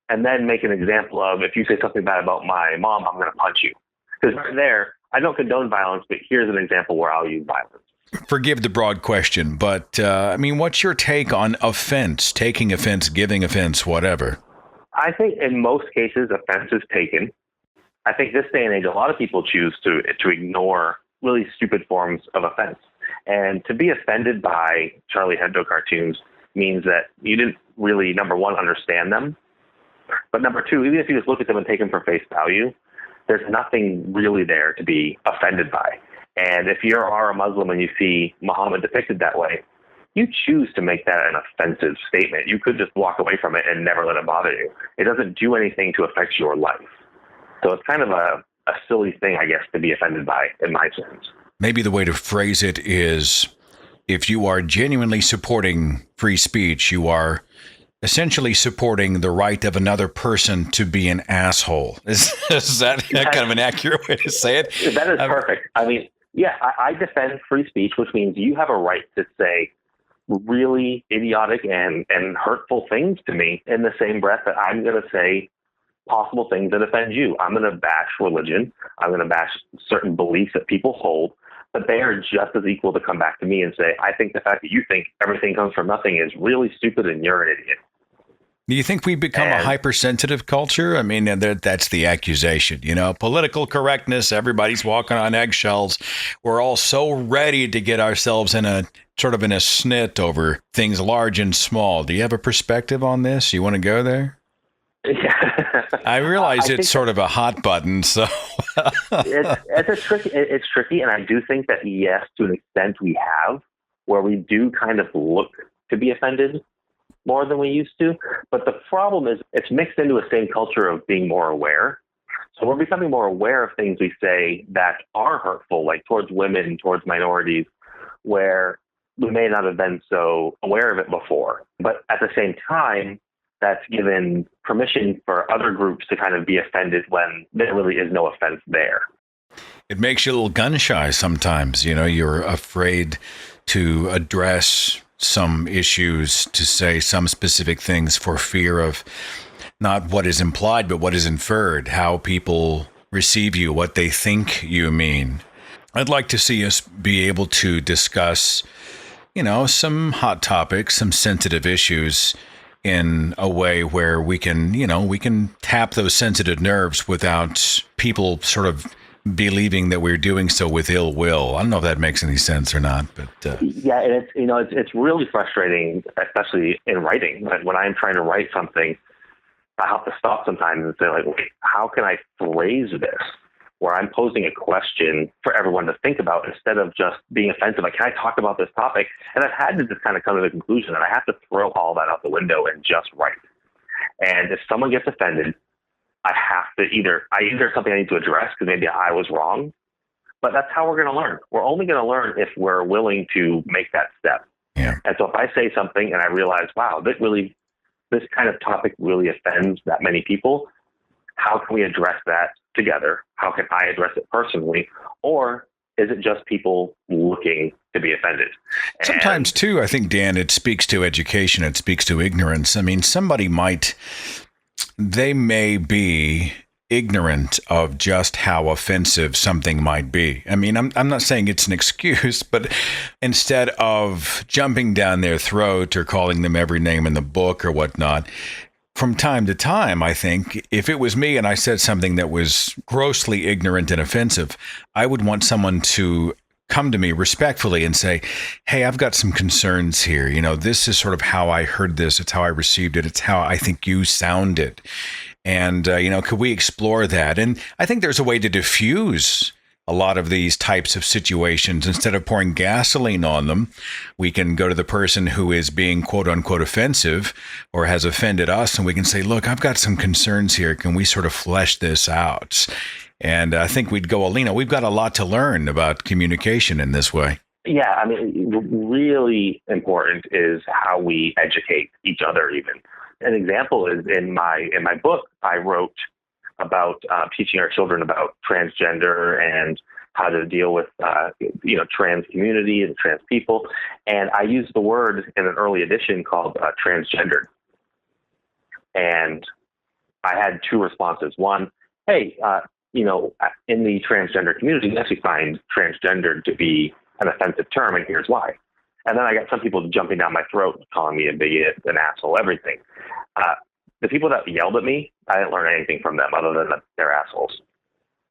And then make an example of, if you say something bad about my mom, I'm going to punch you. Because right there, I don't condone violence, but here's an example where I'll use violence.
Forgive the broad question, but what's your take on offense, taking offense, giving offense, whatever?
I think in most cases, offense is taken. I think this day and age, a lot of people choose to ignore really stupid forms of offense. And to be offended by Charlie Hebdo cartoons means that you didn't really, number one, understand them. But number two, even if you just look at them and take them for face value, there's nothing really there to be offended by. And if you are a Muslim and you see Muhammad depicted that way, you choose to make that an offensive statement. You could just walk away from it and never let it bother you. It doesn't do anything to affect your life. So it's kind of a silly thing, I guess, to be offended by, in my sense.
Maybe the way to phrase it is, if you are genuinely supporting free speech, you are essentially supporting the right of another person to be an asshole. Is that kind of an accurate way to say it?
That is perfect. Yeah, I defend free speech, which means you have a right to say really idiotic and hurtful things to me in the same breath that I'm going to say possible things that offend you. I'm going to bash religion. I'm going to bash certain beliefs that people hold, but they are just as equal to come back to me and say, I think the fact that you think everything comes from nothing is really stupid and you're an idiot.
Do you think we've become a hypersensitive culture? That's the accusation, political correctness. Everybody's walking on eggshells. We're all so ready to get ourselves in a snit over things large and small. Do you have a perspective on this? You want to go there? I realize it's sort of a hot button, so
it's tricky. And I do think that, yes, to an extent we have, where we do kind of look to be offended more than we used to. But the problem is it's mixed into a same culture of being more aware. So we're becoming more aware of things we say that are hurtful, like towards women, towards minorities, where we may not have been so aware of it before. But at the same time, that's given permission for other groups to kind of be offended when there really is no offense there.
It makes you a little gun shy sometimes. You're afraid to address some issues, to say some specific things for fear of not what is implied, but what is inferred, how people receive you, what they think you mean. I'd like to see us be able to discuss, some hot topics, some sensitive issues in a way where we can tap those sensitive nerves without people sort of believing that we're doing so with ill will. I don't know if that makes any sense or not, but
yeah, and it's really frustrating, especially in writing. When I'm trying to write something, I have to stop sometimes and say, like, wait, how can I phrase this where I'm posing a question for everyone to think about instead of just being offensive? Like, can I talk about this topic? And I've had to just kind of come to the conclusion that I have to throw all that out the window and just write. And if someone gets offended, I have to either something I need to address because maybe I was wrong, but that's how we're going to learn. We're only going to learn if we're willing to make that step.
Yeah.
And so if I say something and I realize, wow, this kind of topic really offends that many people, how can we address that together? How can I address it personally? Or is it just people looking to be offended?
Sometimes too, I think, Dan, it speaks to education. It speaks to ignorance. They may be ignorant of just how offensive something might be. I'm not saying it's an excuse, but instead of jumping down their throat or calling them every name in the book or whatnot, from time to time, I think, if it was me and I said something that was grossly ignorant and offensive, I would want someone to come to me respectfully and say, hey, I've got some concerns here. This is sort of how I heard this. It's how I received it. It's how I think you sounded. And, could we explore that? And I think there's a way to diffuse a lot of these types of situations. Instead of pouring gasoline on them, we can go to the person who is being quote unquote offensive or has offended us. And we can say, look, I've got some concerns here. Can we sort of flesh this out? And I think we'd go, we've got a lot to learn about communication in this way.
Yeah, I mean, really important is how we educate each other even. An example is in my book, I wrote about teaching our children about transgender and how to deal with, trans community and trans people. And I used the word in an early edition called transgendered. And I had two responses. One, hey, in the transgender community, we actually find transgendered to be an offensive term, and here's why. And then I got some people jumping down my throat, calling me a bigot, an asshole, everything. The people that yelled at me, I didn't learn anything from them other than that they're assholes.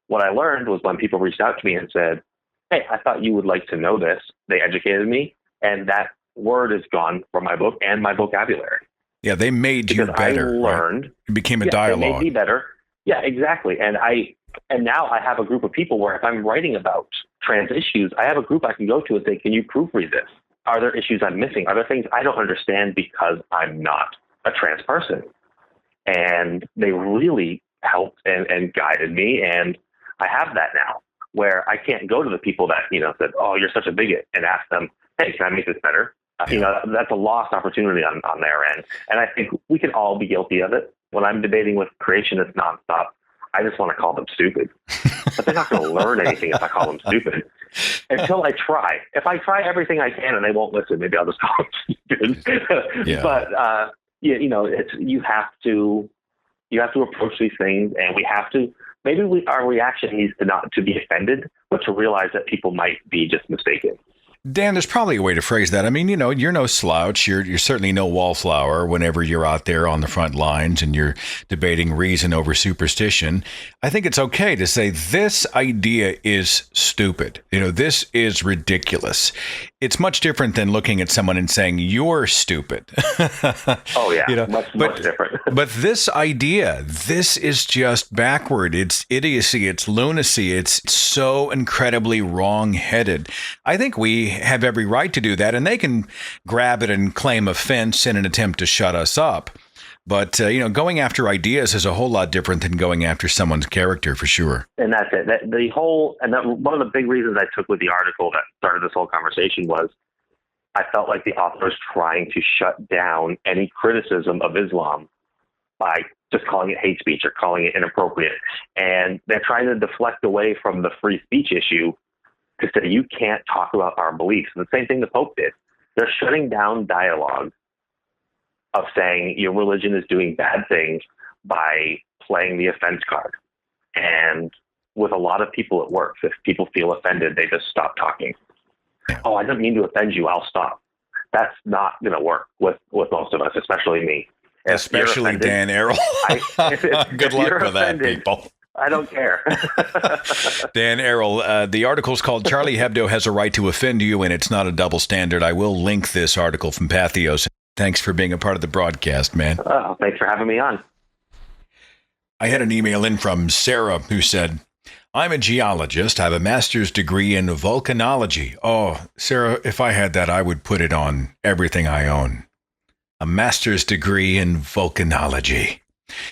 What I learned was when people reached out to me and said, hey, I thought you would like to know this. They educated me, and that word is gone from my book and my vocabulary.
Yeah, they made you better.
I learned.
Right? It became a dialogue.
They made me better. Yeah, exactly. And now I have a group of people where if I'm writing about trans issues, I have a group I can go to and say, can you proofread this? Are there issues I'm missing? Are there things I don't understand because I'm not a trans person? And they really helped and guided me. And I have that now where I can't go to the people that, said, oh, you're such a bigot, and ask them, hey, can I make this better? That's a lost opportunity on their end. And I think we can all be guilty of it. When I'm debating with creationists nonstop, I just want to call them stupid. But they're not going to learn anything if I call them stupid. Until I try. If I try everything I can and they won't listen, maybe I'll just call them stupid.
Yeah.
But you have to approach these things, and we have to. Maybe our reaction needs to not to be offended, but to realize that people might be just mistaken.
Dan, there's probably a way to phrase that. I mean, you're no slouch. You're certainly no wallflower whenever you're out there on the front lines and you're debating reason over superstition. I think it's okay to say this idea is stupid. This is ridiculous. It's much different than looking at someone and saying you're stupid.
Oh, yeah. Much different.
But this idea, this is just backward. It's idiocy. It's lunacy. It's so incredibly wrong-headed. I think we have every right to do that, and they can grab it and claim offense in an attempt to shut us up. But, going after ideas is a whole lot different than going after someone's character, for sure.
And that's it. One of the big reasons I took with the article that started this whole conversation was I felt like the author was trying to shut down any criticism of Islam by just calling it hate speech or calling it inappropriate. And they're trying to deflect away from the free speech issue to say you can't talk about our beliefs. And the same thing the Pope did. They're shutting down dialogue of saying your religion is doing bad things by playing the offense card. And with a lot of people at work, if people feel offended, they just stop talking. Oh, I didn't mean to offend you. I'll stop. That's not going to work with most of us, especially me.
Especially Dan Errol. Good luck with that, people.
I don't care.
Dan Errol, the article's called Charlie Hebdo Has a Right to Offend You, and It's Not a Double Standard. I will link this article from Pathos. Thanks for being a part of the broadcast, man.
Oh, thanks for having me on.
I had an email in from Sarah who said, I'm a geologist. I have a master's degree in volcanology. Oh, Sarah, if I had that, I would put it on everything I own. A master's degree in volcanology.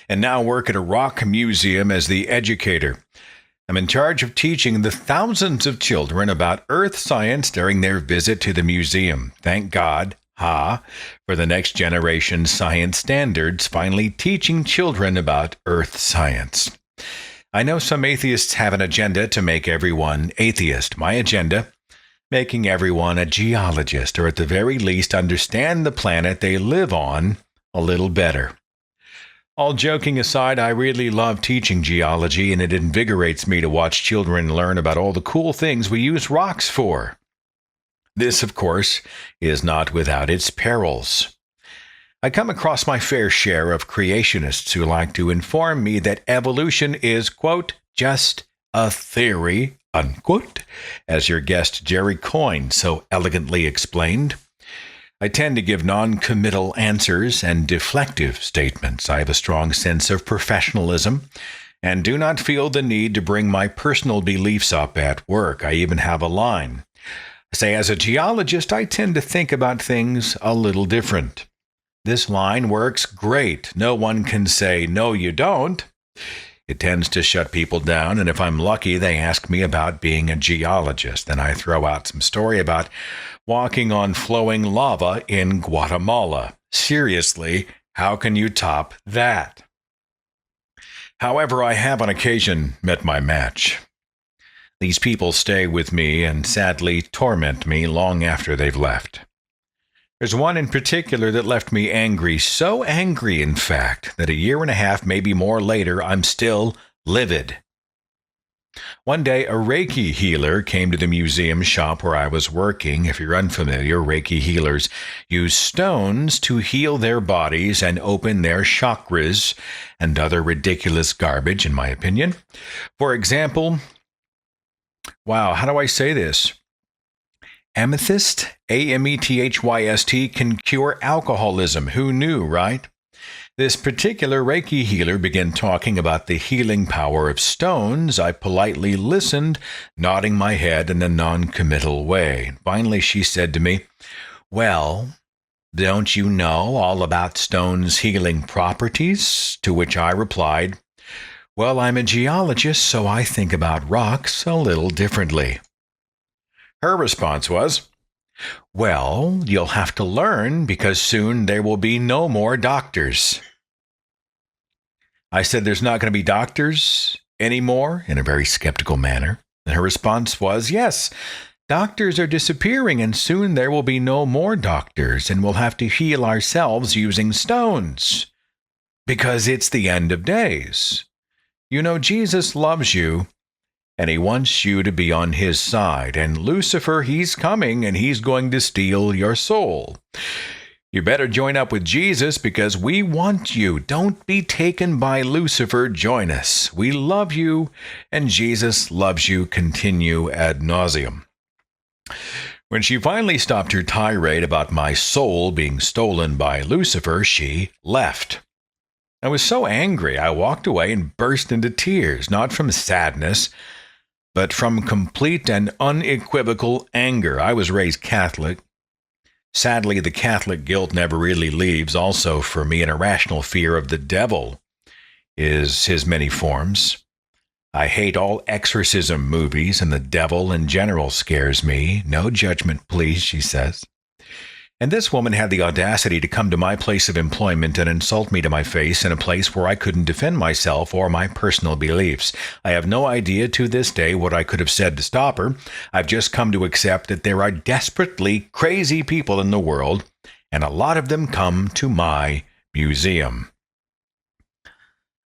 And now work at a rock museum as the educator. I'm in charge of teaching the thousands of children about earth science during their visit to the museum. Thank God, for the next generation science standards, finally teaching children about earth science. I know some atheists have an agenda to make everyone atheist. My agenda, making everyone a geologist, or at the very least understand the planet they live on a little better. All joking aside, I really love teaching geology, and it invigorates me to watch children learn about all the cool things we use rocks for. This, of course, is not without its perils. I come across my fair share of creationists who like to inform me that evolution is, quote, just a theory, unquote, as your guest Jerry Coyne so elegantly explained. I tend to give non-committal answers and deflective statements. I have a strong sense of professionalism and do not feel the need to bring my personal beliefs up at work. I even have a line. I say, as a geologist, I tend to think about things a little different. This line works great. No one can say, no, you don't. It tends to shut people down, and if I'm lucky, they ask me about being a geologist. Then I throw out some story about walking on flowing lava in Guatemala. Seriously, how can you top that? However, I have on occasion met my match. These people stay with me and sadly torment me long after they've left. There's one in particular that left me angry, so angry, in fact, that a year and a half, maybe more later, I'm still livid. One day, a Reiki healer came to the museum shop where I was working. If you're unfamiliar, Reiki healers use stones to heal their bodies and open their chakras and other ridiculous garbage, in my opinion. For example, how do I say this? Amethyst, Amethyst, can cure alcoholism. Who knew, right? This particular Reiki healer began talking about the healing power of stones. I politely listened, nodding my head in a non-committal way. Finally, she said to me, well, don't you know all about stones' healing properties? To which I replied, well, I'm a geologist, so I think about rocks a little differently. Her response was, well, you'll have to learn because soon there will be no more doctors. I said, there's not going to be doctors anymore, in a very skeptical manner. And her response was, yes, doctors are disappearing and soon there will be no more doctors and we'll have to heal ourselves using stones because it's the end of days. You know, Jesus loves you. And he wants you to be on his side. And Lucifer, he's coming and he's going to steal your soul. You better join up with Jesus because we want you. Don't be taken by Lucifer. Join us. We love you and Jesus loves you. Continue ad nauseum. When she finally stopped her tirade about my soul being stolen by Lucifer, she left. I was so angry, I walked away and burst into tears, not from sadness, but from complete and unequivocal anger. I was raised Catholic. Sadly, the Catholic guilt never really leaves. Also, for me, an irrational fear of the devil is his many forms. I hate all exorcism movies, and the devil in general scares me. No judgment, please, she says. And this woman had the audacity to come to my place of employment and insult me to my face in a place where I couldn't defend myself or my personal beliefs. I have no idea to this day what I could have said to stop her. I've just come to accept that there are desperately crazy people in the world, and a lot of them come to my museum.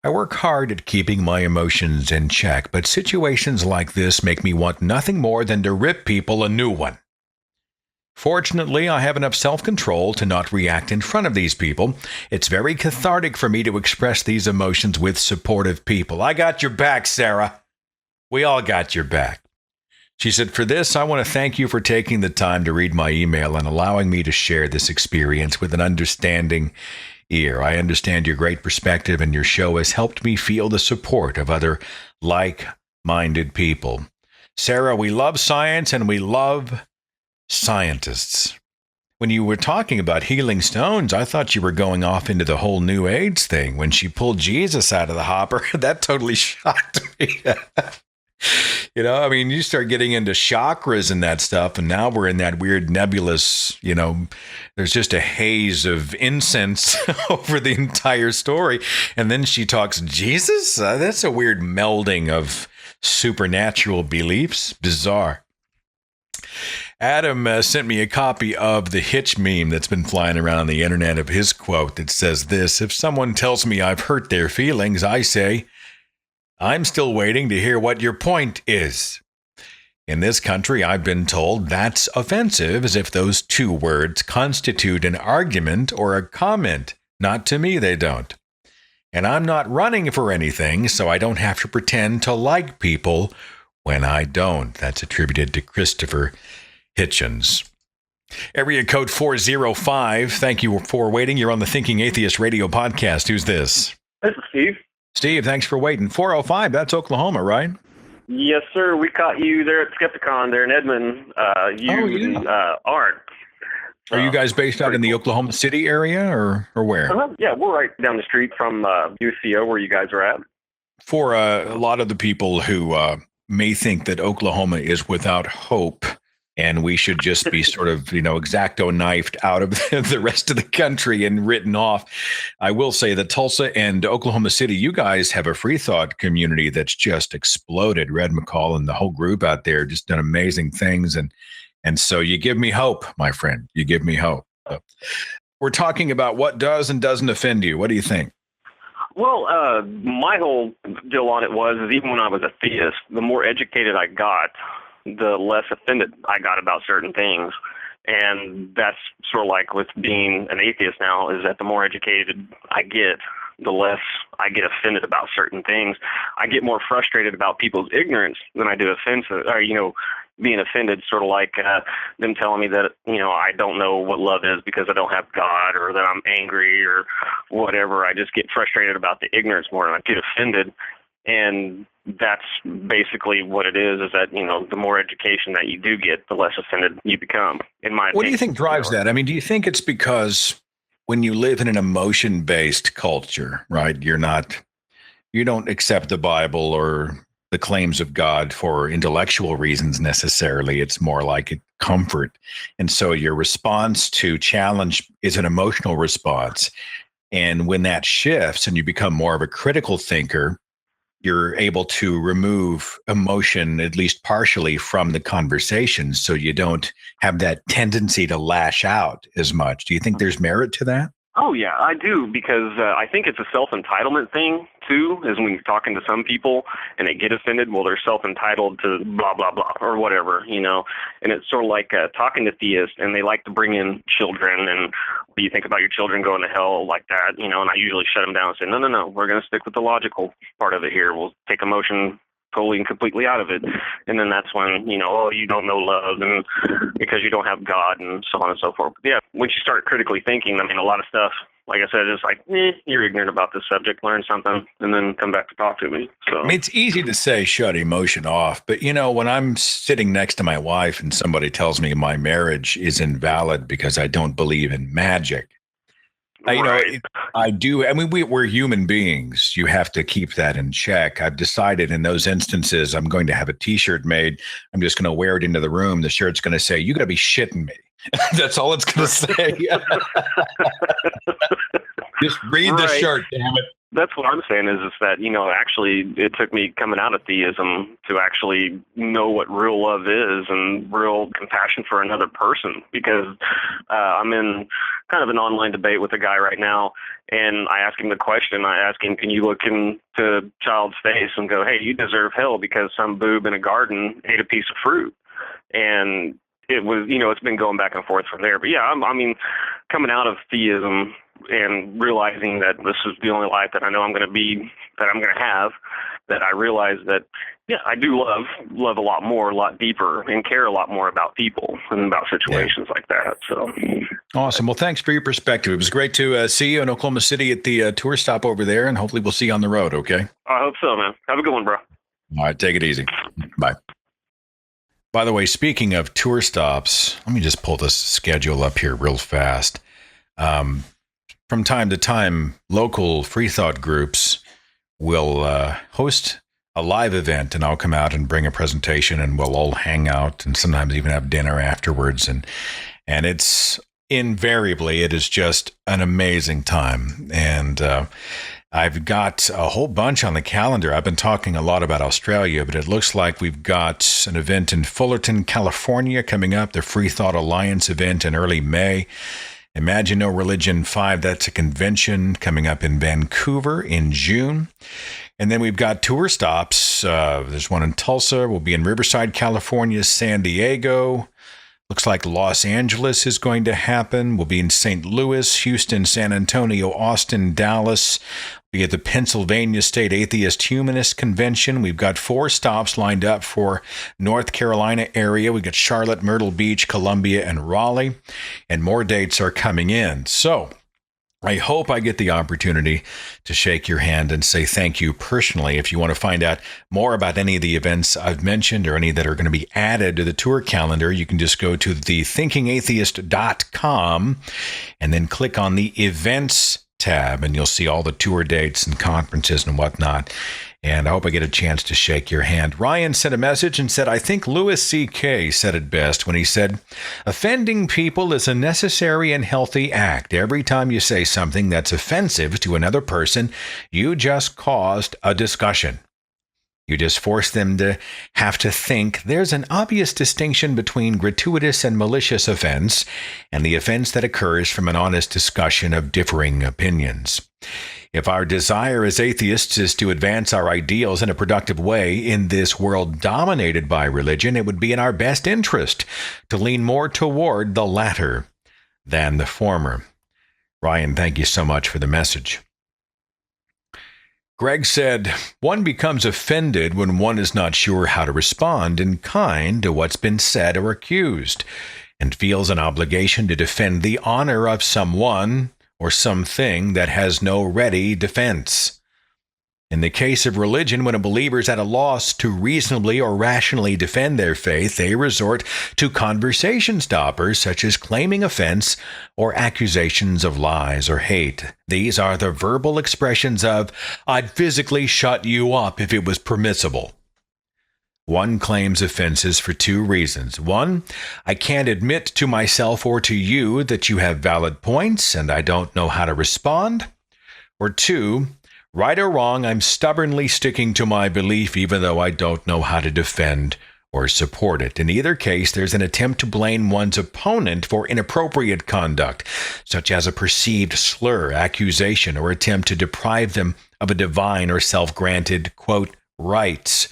I work hard at keeping my emotions in check, but situations like this make me want nothing more than to rip people a new one. Fortunately, I have enough self-control to not react in front of these people. It's very cathartic for me to express these emotions with supportive people. I got your back, Sarah. We all got your back. She said, for this, I want to thank you for taking the time to read my email and allowing me to share this experience with an understanding ear. I understand your great perspective, and your show has helped me feel the support of other like-minded people. Sarah, we love science and we love scientists. When you were talking about healing stones, I thought you were going off into the whole New Age thing. When she pulled Jesus out of the hopper, that totally shocked me. You start getting into chakras and that stuff, and now we're in that weird nebulous, there's just a haze of incense over the entire story. And then she talks Jesus? That's a weird melding of supernatural beliefs. Bizarre. Adam sent me a copy of the Hitch meme that's been flying around the internet of his quote that says this: if someone tells me I've hurt their feelings, I say, I'm still waiting to hear what your point is. In this country, I've been told that's offensive, as if those two words constitute an argument or a comment. Not to me, they don't. And I'm not running for anything, so I don't have to pretend to like people when I don't. That's attributed to Christopher Hitchens. Area code 405. Thank you for waiting. You're on the Thinking Atheist Radio Podcast. Who's this?
This is Steve.
Steve, thanks for waiting. 405, that's Oklahoma, right?
Yes, sir. We caught you there at Skepticon there in Edmond. Aren't.
Are you guys based out in the Oklahoma City area or where?
Yeah, we're right down the street from UCO where you guys are at.
For a lot of the people who may think that Oklahoma is without hope and we should just be sort of, X-Acto knifed out of the rest of the country and written off, I will say that Tulsa and Oklahoma City, you guys have a free thought community that's just exploded. Red McCall and the whole group out there just done amazing things. And so you give me hope, my friend. You give me hope. We're talking about what does and doesn't offend you. What do you think?
Well, my whole deal on it is even when I was a theist, the more educated I got, the less offended I got about certain things. And that's sort of like with being an atheist now, is that the more educated I get, the less I get offended about certain things. I get more frustrated about people's ignorance than I do offensive, or, being offended, sort of like them telling me that, I don't know what love is because I don't have God, or that I'm angry or whatever. I just get frustrated about the ignorance more than I get offended. And that's basically what it is that, the more education that you do get, the less offended you become, in my opinion.
What do you think drives that? I mean, do you think it's because when you live in an emotion-based culture, right, you don't accept the Bible or the claims of God for intellectual reasons necessarily. It's more like comfort. And so your response to challenge is an emotional response. And when that shifts and you become more of a critical thinker, you're able to remove emotion, at least partially, from the conversation, so you don't have that tendency to lash out as much. Do you think there's merit to that?
Oh, yeah, I do, because I think it's a self-entitlement thing, too, is when you're talking to some people and they get offended, well, they're self-entitled to blah, blah, blah, or whatever, and it's sort of like talking to theists, and they like to bring in children, and what do you think about your children going to hell like that, and I usually shut them down and say, no, we're going to stick with the logical part of it here. We'll take emotion totally and completely out of it. And then that's when, you don't know love and because you don't have God and so on and so forth. But yeah, once you start critically thinking, a lot of stuff, like I said, it's like, you're ignorant about this subject, learn something, and then come back to talk to me. So
it's easy to say shut emotion off, but when I'm sitting next to my wife and somebody tells me my marriage is invalid because I don't believe in magic,
right.
I do. We're human beings. You have to keep that in check. I've decided in those instances, I'm going to have a T-shirt made. I'm just going to wear it into the room. The shirt's going to say, "You got to be shitting me." That's all it's going to say. Just read the shirt, damn it.
That's what I'm saying is that, actually it took me coming out of theism to actually know what real love is and real compassion for another person, because I'm in kind of an online debate with a guy right now, and I ask him the question. I ask him, can you look into a child's face and go, hey, you deserve hell because some boob in a garden ate a piece of fruit? And it was, it's been going back and forth from there. But yeah, coming out of theism and realizing that this is the only life that I know I'm going to have, that I realize that, yeah, I do love a lot more, a lot deeper, and care a lot more about people and about situations like that. So
awesome. Well, thanks for your perspective. It was great to see you in Oklahoma City at the tour stop over there, and hopefully we'll see you on the road. Okay.
I hope so, man. Have a good one, bro.
All right. Take it easy. Bye. By the way, speaking of tour stops, let me just pull this schedule up here real fast. From time to time, local free thought groups will host a live event, and I'll come out and bring a presentation, and we'll all hang out and sometimes even have dinner afterwards. And it's invariably, it is just an amazing time. And I've got a whole bunch on the calendar. I've been talking a lot about Australia, but it looks like we've got an event in Fullerton, California coming up, the Free Thought Alliance event in early May. Imagine No Religion 5, that's a convention coming up in Vancouver in June. And then we've got tour stops. There's one in Tulsa. We'll be in Riverside, California, San Diego. Looks like Los Angeles is going to happen. We'll be in St. Louis, Houston, San Antonio, Austin, Dallas, be at the Pennsylvania State Atheist Humanist Convention. We've got 4 stops lined up for North Carolina area. We've got Charlotte, Myrtle Beach, Columbia, and Raleigh, and more dates are coming in. So I hope I get the opportunity to shake your hand and say thank you personally. If you want to find out more about any of the events I've mentioned or any that are going to be added to the tour calendar, you can just go to thethinkingatheist.com and then click on the events tab, and you'll see all the tour dates and conferences and whatnot. And I hope I get a chance to shake your hand. Ryan sent a message and said, I think Louis C.K. said it best when he said, offending people is a necessary and healthy act. Every time you say something that's offensive to another person, you just caused a discussion. You just force them to have to think. There's an obvious distinction between gratuitous and malicious offense and the offense that occurs from an honest discussion of differing opinions. If our desire as atheists is to advance our ideals in a productive way in this world dominated by religion, it would be in our best interest to lean more toward the latter than the former. Ryan, thank you so much for the message. Greg said, one becomes offended when one is not sure how to respond in kind to what's been said or accused, and feels an obligation to defend the honor of someone or something that has no ready defense. In the case of religion, when a believer is at a loss to reasonably or rationally defend their faith, they resort to conversation stoppers such as claiming offense or accusations of lies or hate. These are the verbal expressions of, I'd physically shut you up if it was permissible. One claims offenses for 2 reasons. 1, I can't admit to myself or to you that you have valid points and I don't know how to respond. Or 2, right or wrong, I'm stubbornly sticking to my belief even though I don't know how to defend or support it. In either case, there's an attempt to blame one's opponent for inappropriate conduct, such as a perceived slur, accusation, or attempt to deprive them of a divine or self-granted, quote, rights.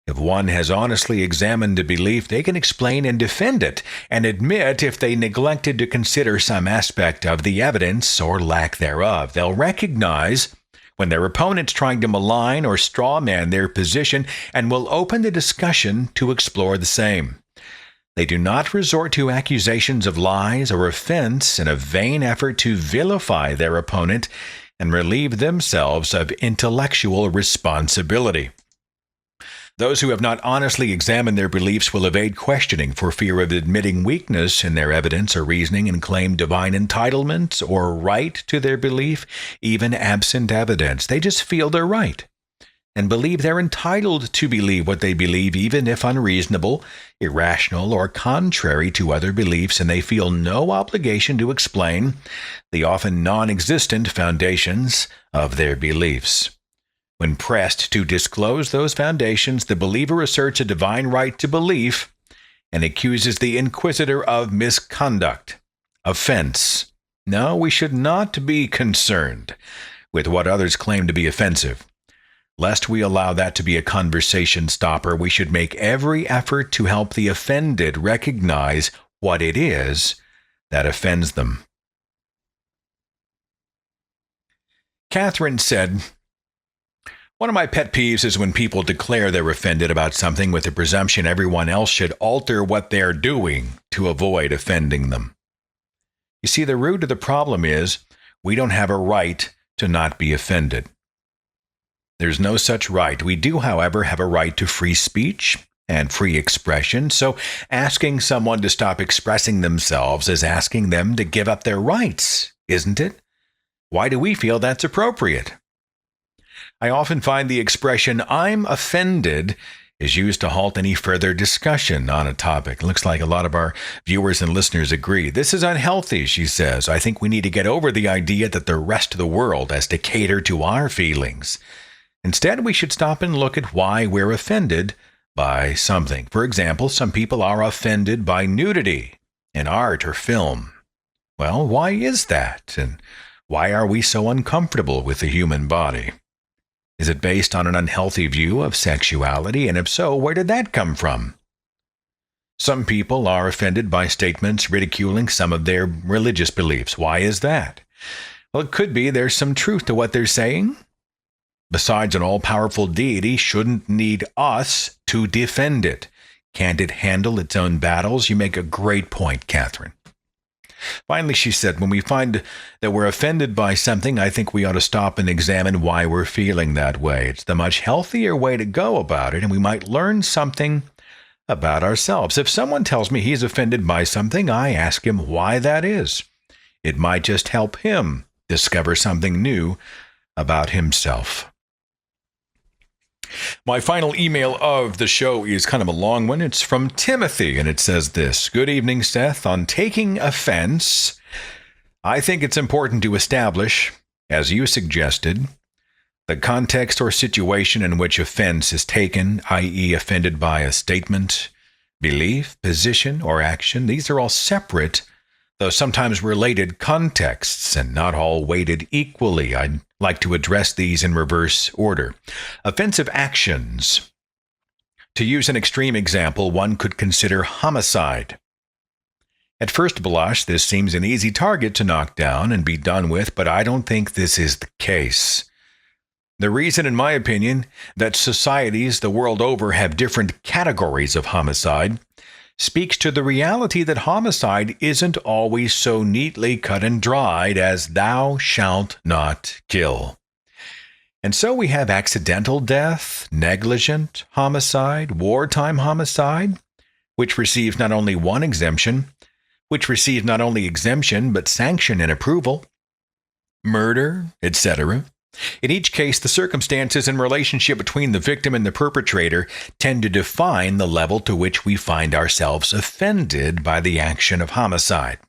If one has honestly examined a belief, they can explain and defend it, and admit if they neglected to consider some aspect of the evidence or lack thereof. They'll recognize when their opponent's trying to malign or strawman their position, and will open the discussion to explore the same. They do not resort to accusations of lies or offense in a vain effort to vilify their opponent and relieve themselves of intellectual responsibility. Those who have not honestly examined their beliefs will evade questioning for fear of admitting weakness in their evidence or reasoning and claim divine entitlement or right to their belief, even absent evidence. They just feel they're right and believe they're entitled to believe what they believe, even if unreasonable, irrational, or contrary to other beliefs, and they feel no obligation to explain the often non-existent foundations of their beliefs. When pressed to disclose those foundations, the believer asserts a divine right to belief and accuses the inquisitor of misconduct, offense. No, we should not be concerned with what others claim to be offensive. Lest we allow that to be a conversation stopper, we should make every effort to help the offended recognize what it is that offends them. Catherine said, one of my pet peeves is when people declare they're offended about something with the presumption everyone else should alter what they're doing to avoid offending them. You see, the root of the problem is we don't have a right to not be offended. There's no such right. We do, however, have a right to free speech and free expression, so asking someone to stop expressing themselves is asking them to give up their rights, isn't it? Why do we feel that's appropriate? I often find the expression, I'm offended, is used to halt any further discussion on a topic. It looks like a lot of our viewers and listeners agree. This is unhealthy, she says. I think we need to get over the idea that the rest of the world has to cater to our feelings. Instead, we should stop and look at why we're offended by something. For example, some people are offended by nudity in art or film. Well, why is that? And why are we so uncomfortable with the human body? Is it based on an unhealthy view of sexuality? And if so, where did that come from? Some people are offended by statements ridiculing some of their religious beliefs. Why is that? Well, it could be there's some truth to what they're saying, besides an all-powerful deity, shouldn't need us to defend it. Can't it handle its own battles? You make a great point, Catherine. Finally, she said, when we find that we're offended by something, I think we ought to stop and examine why we're feeling that way. It's the much healthier way to go about it, and we might learn something about ourselves. If someone tells me he's offended by something, I ask him why that is. It might just help him discover something new about himself. My final email of the show is kind of a long one. It's from Timothy, and it says this. Good evening, Seth. On taking offense, I think it's important to establish, as you suggested, the context or situation in which offense is taken, i.e. offended by a statement, belief, position, or action. These are all separate, though sometimes related contexts, and not all weighted equally. I'd like to address these in reverse order. Offensive actions. To use an extreme example, one could consider homicide. At first blush, this seems an easy target to knock down and be done with, but I don't think this is the case. The reason, in my opinion, that societies the world over have different categories of homicide speaks to the reality that homicide isn't always so neatly cut and dried as thou shalt not kill. And so we have accidental death, negligent homicide, wartime homicide, which receives not only exemption, but sanction and approval, murder, etc. In each case, the circumstances and relationship between the victim and the perpetrator tend to define the level to which we find ourselves offended by the action of homicide.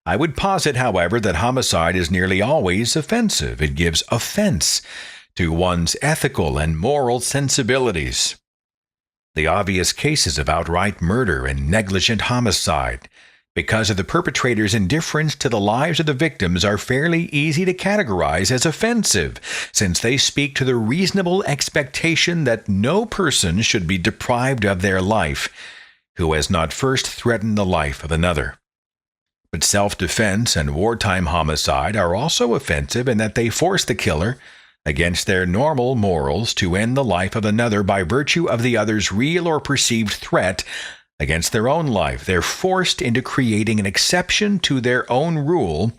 I would posit, however, that homicide is nearly always offensive. It gives offense to one's ethical and moral sensibilities. The obvious cases of outright murder and negligent homicide, because of the perpetrator's indifference to the lives of the victims, are fairly easy to categorize as offensive, since they speak to the reasonable expectation that no person should be deprived of their life who has not first threatened the life of another. But self-defense and wartime homicide are also offensive in that they force the killer, against their normal morals, to end the life of another by virtue of the other's real or perceived threat against their own life. They're forced into creating an exception to their own rule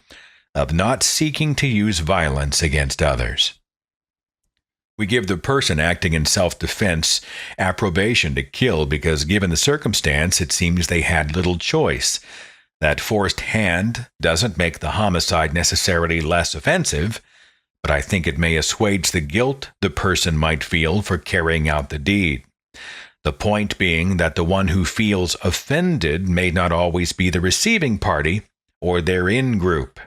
of not seeking to use violence against others. We give the person acting in self-defense approbation to kill because, given the circumstance, it seems they had little choice. That forced hand doesn't make the homicide necessarily less offensive, but I think it may assuage the guilt the person might feel for carrying out the deed. The point being that the one who feels offended may not always be the receiving party or their in-group.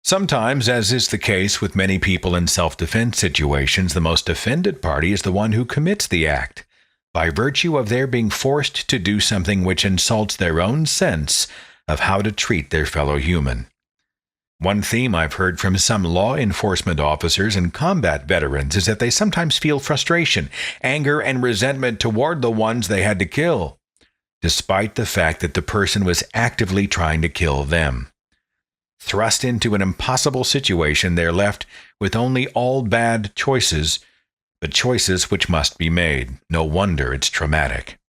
Sometimes, as is the case with many people in self-defense situations, the most offended party is the one who commits the act, by virtue of their being forced to do something which insults their own sense of how to treat their fellow human. One theme I've heard from some law enforcement officers and combat veterans is that they sometimes feel frustration, anger, and resentment toward the ones they had to kill, despite the fact that the person was actively trying to kill them. Thrust into an impossible situation, they're left with only all bad choices, but choices which must be made. No wonder it's traumatic.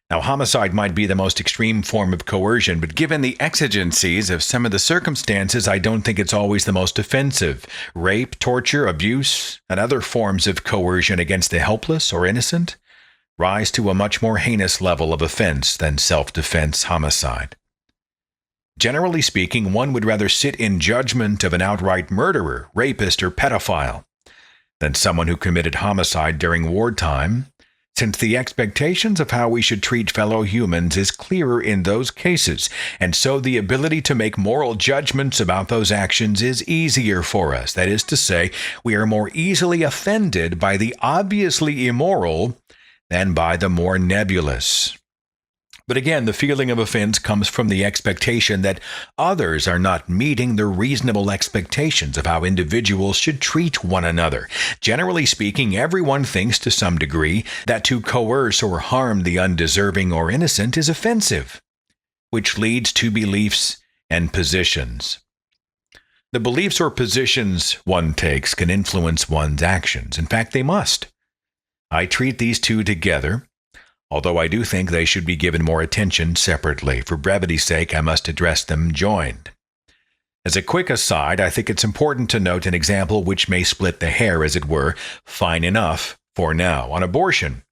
Now, homicide might be the most extreme form of coercion, but given the exigencies of some of the circumstances, I don't think it's always the most offensive. Rape, torture, abuse, and other forms of coercion against the helpless or innocent rise to a much more heinous level of offense than self-defense homicide. Generally speaking, one would rather sit in judgment of an outright murderer, rapist, or pedophile than someone who committed homicide during wartime, since the expectations of how we should treat fellow humans is clearer in those cases, and so the ability to make moral judgments about those actions is easier for us. That is to say, we are more easily offended by the obviously immoral than by the more nebulous. But again, the feeling of offense comes from the expectation that others are not meeting the reasonable expectations of how individuals should treat one another. Generally speaking, everyone thinks to some degree that to coerce or harm the undeserving or innocent is offensive, which leads to beliefs and positions. The beliefs or positions one takes can influence one's actions. In fact, they must. I treat these two together, although I do think they should be given more attention separately. For brevity's sake, I must address them joined. As a quick aside, I think it's important to note an example which may split the hair, as it were, fine enough for now. On abortion,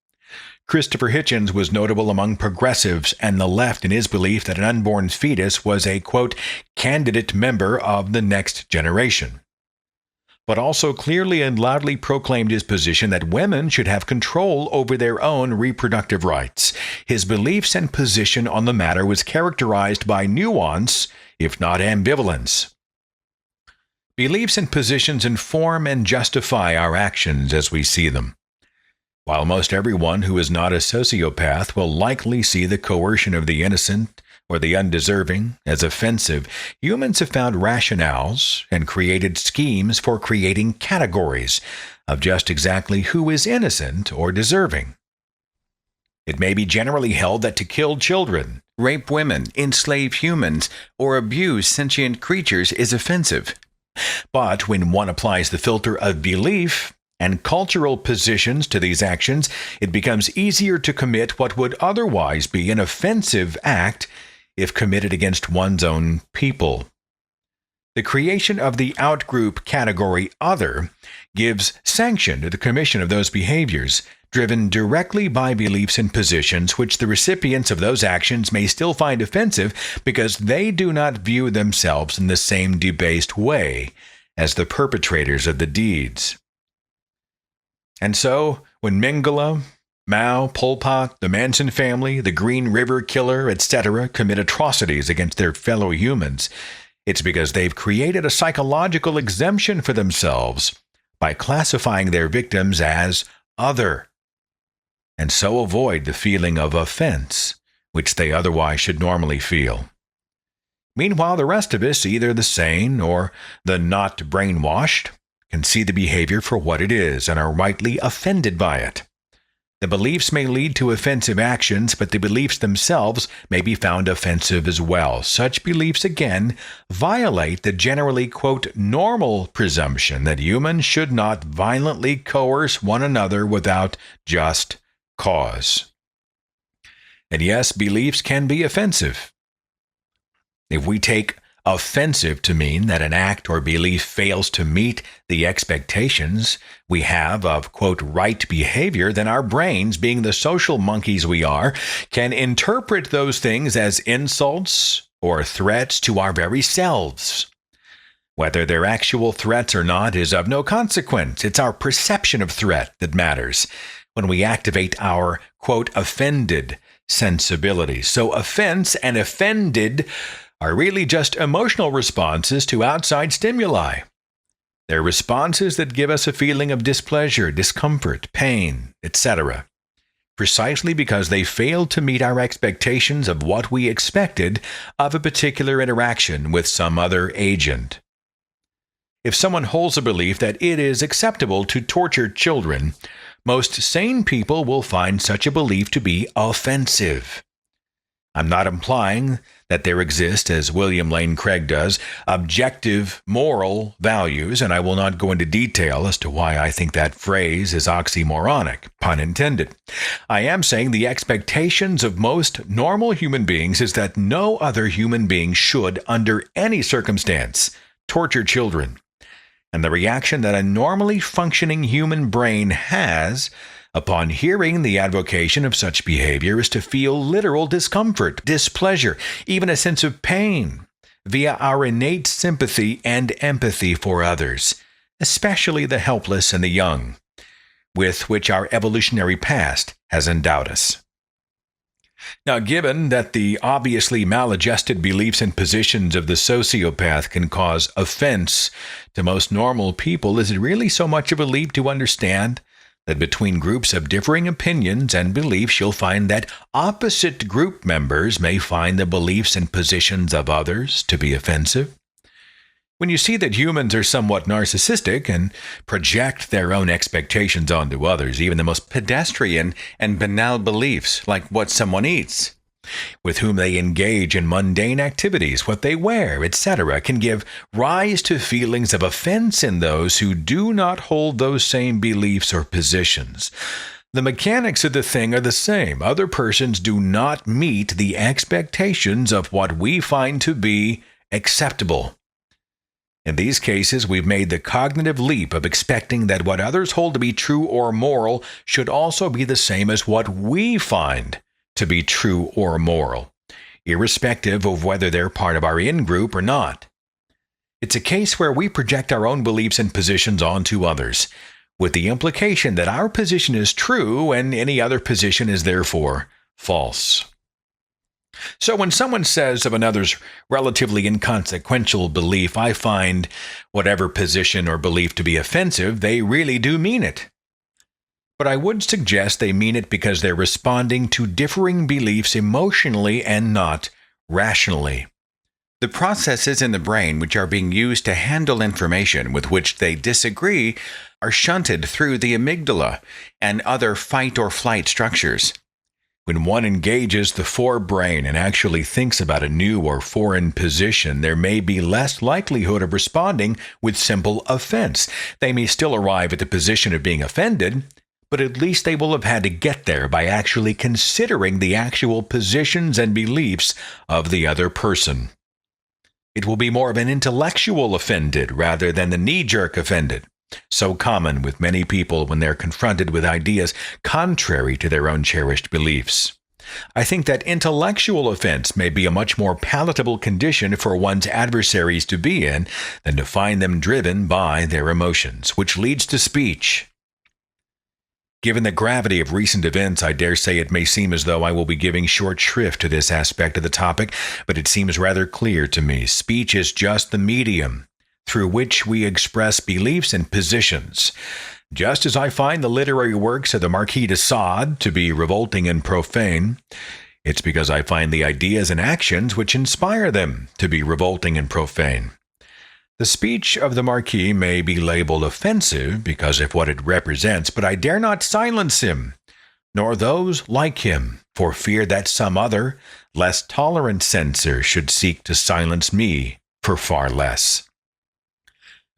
Christopher Hitchens was notable among progressives and the left in his belief that an unborn fetus was a, quote, candidate member of the next generation, but also clearly and loudly proclaimed his position that women should have control over their own reproductive rights. His beliefs and position on the matter was characterized by nuance, if not ambivalence. Beliefs and positions inform and justify our actions as we see them. While most everyone who is not a sociopath will likely see the coercion of the innocent or the undeserving as offensive, humans have found rationales and created schemes for creating categories of just exactly who is innocent or deserving. It may be generally held that to kill children, rape women, enslave humans, or abuse sentient creatures is offensive. But when one applies the filter of belief and cultural positions to these actions, it becomes easier to commit what would otherwise be an offensive act if committed against one's own people. The creation of the outgroup category other gives sanction to the commission of those behaviors, driven directly by beliefs and positions which the recipients of those actions may still find offensive because they do not view themselves in the same debased way as the perpetrators of the deeds. And so, when Mengele, Mao, Pol Pot, the Manson family, the Green River Killer, etc. commit atrocities against their fellow humans, it's because they've created a psychological exemption for themselves by classifying their victims as other, and so avoid the feeling of offense, which they otherwise should normally feel. Meanwhile, the rest of us, either the sane or the not brainwashed, can see the behavior for what it is and are rightly offended by it. The beliefs may lead to offensive actions, but the beliefs themselves may be found offensive as well. Such beliefs, again, violate the generally, quote, normal presumption that humans should not violently coerce one another without just cause. And yes, beliefs can be offensive. If we take offensive to mean that an act or belief fails to meet the expectations we have of, quote, right behavior, then our brains, being the social monkeys we are, can interpret those things as insults or threats to our very selves. Whether they're actual threats or not is of no consequence. It's our perception of threat that matters when we activate our, quote, offended sensibilities. So offense and offended are really just emotional responses to outside stimuli. They're responses that give us a feeling of displeasure, discomfort, pain, etc., precisely because they failed to meet our expectations of what we expected of a particular interaction with some other agent. If someone holds a belief that it is acceptable to torture children, most sane people will find such a belief to be offensive. I'm not implying that there exist, as William Lane Craig does, objective moral values, and I will not go into detail as to why I think that phrase is oxymoronic, pun intended. I am saying the expectations of most normal human beings is that no other human being should, under any circumstance, torture children. And the reaction that a normally functioning human brain has upon hearing the advocation of such behavior is to feel literal discomfort, displeasure, even a sense of pain, via our innate sympathy and empathy for others, especially the helpless and the young, with which our evolutionary past has endowed us. Now, given that the obviously maladjusted beliefs and positions of the sociopath can cause offense to most normal people, is it really so much of a leap to understand that between groups of differing opinions and beliefs, you'll find that opposite group members may find the beliefs and positions of others to be offensive? When you see that humans are somewhat narcissistic and project their own expectations onto others, even the most pedestrian and banal beliefs, like what someone eats, with whom they engage in mundane activities, what they wear, etc., can give rise to feelings of offense in those who do not hold those same beliefs or positions. The mechanics of the thing are the same. Other persons do not meet the expectations of what we find to be acceptable. In these cases, we've made the cognitive leap of expecting that what others hold to be true or moral should also be the same as what we find to be true or moral, irrespective of whether they're part of our in-group or not. It's a case where we project our own beliefs and positions onto others, with the implication that our position is true and any other position is therefore false. So when someone says of another's relatively inconsequential belief, I find whatever position or belief to be offensive, they really do mean it. But I would suggest they mean it because they're responding to differing beliefs emotionally and not rationally. The processes in the brain which are being used to handle information with which they disagree are shunted through the amygdala and other fight or flight structures. When one engages the forebrain and actually thinks about a new or foreign position, there may be less likelihood of responding with simple offense. They may still arrive at the position of being offended, but at least they will have had to get there by actually considering the actual positions and beliefs of the other person. It will be more of an intellectual offended rather than the knee-jerk offended, so common with many people when they're confronted with ideas contrary to their own cherished beliefs. I think that intellectual offense may be a much more palatable condition for one's adversaries to be in than to find them driven by their emotions, which leads to speech. Given the gravity of recent events, I dare say it may seem as though I will be giving short shrift to this aspect of the topic, but it seems rather clear to me. Speech is just the medium through which we express beliefs and positions. Just as I find the literary works of the Marquis de Sade to be revolting and profane, it's because I find the ideas and actions which inspire them to be revolting and profane. The speech of the Marquis may be labeled offensive because of what it represents, but I dare not silence him, nor those like him, for fear that some other, less tolerant censor should seek to silence me for far less.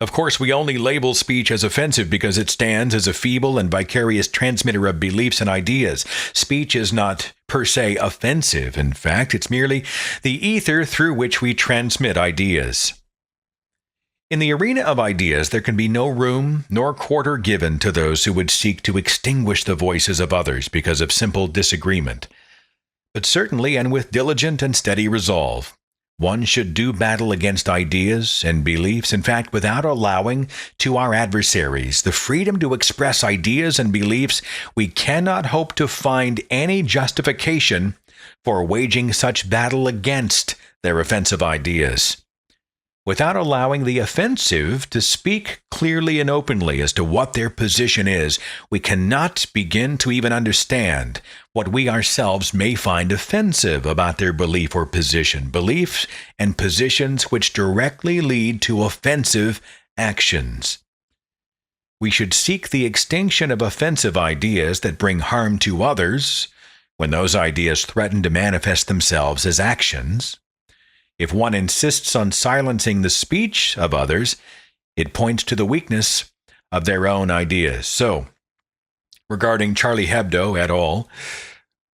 Of course, we only label speech as offensive because it stands as a feeble and vicarious transmitter of beliefs and ideas. Speech is not per se offensive. In fact, it's merely the ether through which we transmit ideas. In the arena of ideas, there can be no room nor quarter given to those who would seek to extinguish the voices of others because of simple disagreement. But certainly, and with diligent and steady resolve, one should do battle against ideas and beliefs, in fact, without allowing to our adversaries the freedom to express ideas and beliefs. We cannot hope to find any justification for waging such battle against their offensive ideas. Without allowing the offensive to speak clearly and openly as to what their position is, we cannot begin to even understand what we ourselves may find offensive about their belief or position, beliefs and positions which directly lead to offensive actions. We should seek the extinction of offensive ideas that bring harm to others when those ideas threaten to manifest themselves as actions. If one insists on silencing the speech of others, it points to the weakness of their own ideas. So, regarding Charlie Hebdo et al.,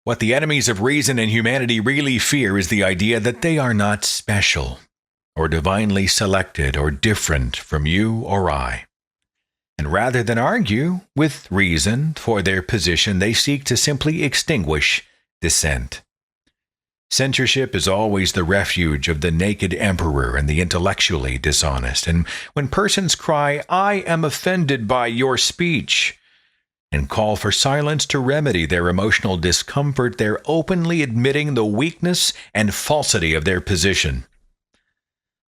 what the enemies of reason and humanity really fear is the idea that they are not special, or divinely selected, or different from you or I. And rather than argue with reason for their position, they seek to simply extinguish dissent. Censorship is always the refuge of the naked emperor and the intellectually dishonest. And when persons cry, "I am offended by your speech," and call for silence to remedy their emotional discomfort, they're openly admitting the weakness and falsity of their position.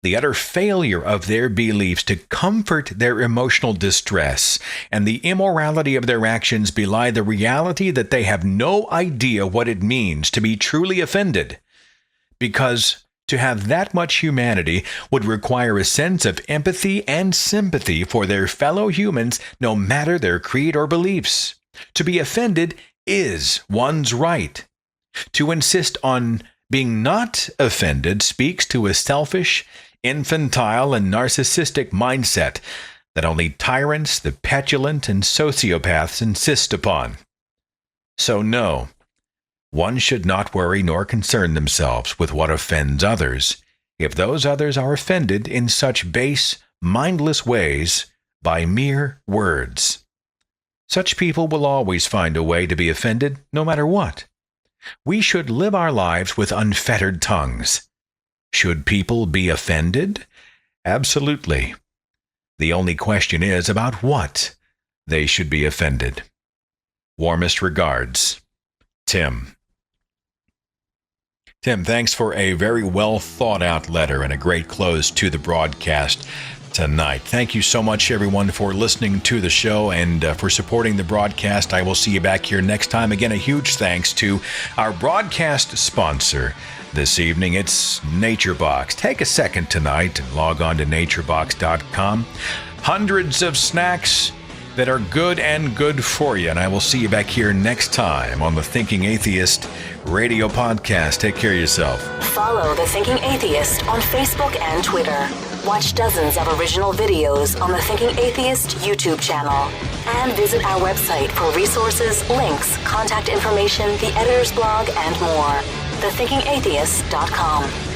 The utter failure of their beliefs to comfort their emotional distress and the immorality of their actions belie the reality that they have no idea what it means to be truly offended, because to have that much humanity would require a sense of empathy and sympathy for their fellow humans, no matter their creed or beliefs. To be offended is one's right. To insist on being not offended speaks to a selfish, infantile, and narcissistic mindset that only tyrants, the petulant, and sociopaths insist upon. So no, one should not worry nor concern themselves with what offends others, if those others are offended in such base, mindless ways by mere words. Such people will always find a way to be offended, no matter what. We should live our lives with unfettered tongues. Should people be offended? Absolutely. The only question is about what they should be offended. Warmest regards, Tim. Tim, thanks for a very well thought out letter and a great close to the broadcast tonight. Thank you so much, everyone, for listening to the show and for supporting the broadcast. I will see you back here next time. Again, a huge thanks to our broadcast sponsor this evening. It's NatureBox. Take a second tonight and log on to naturebox.com. Hundreds of snacks that are good and good for you. And I will see you back here next time on the Thinking Atheist radio podcast. Take care of yourself.
Follow The Thinking Atheist on Facebook and Twitter. Watch dozens of original videos on the Thinking Atheist YouTube channel. And visit our website for resources, links, contact information, the editor's blog, and more. thethinkingatheist.com.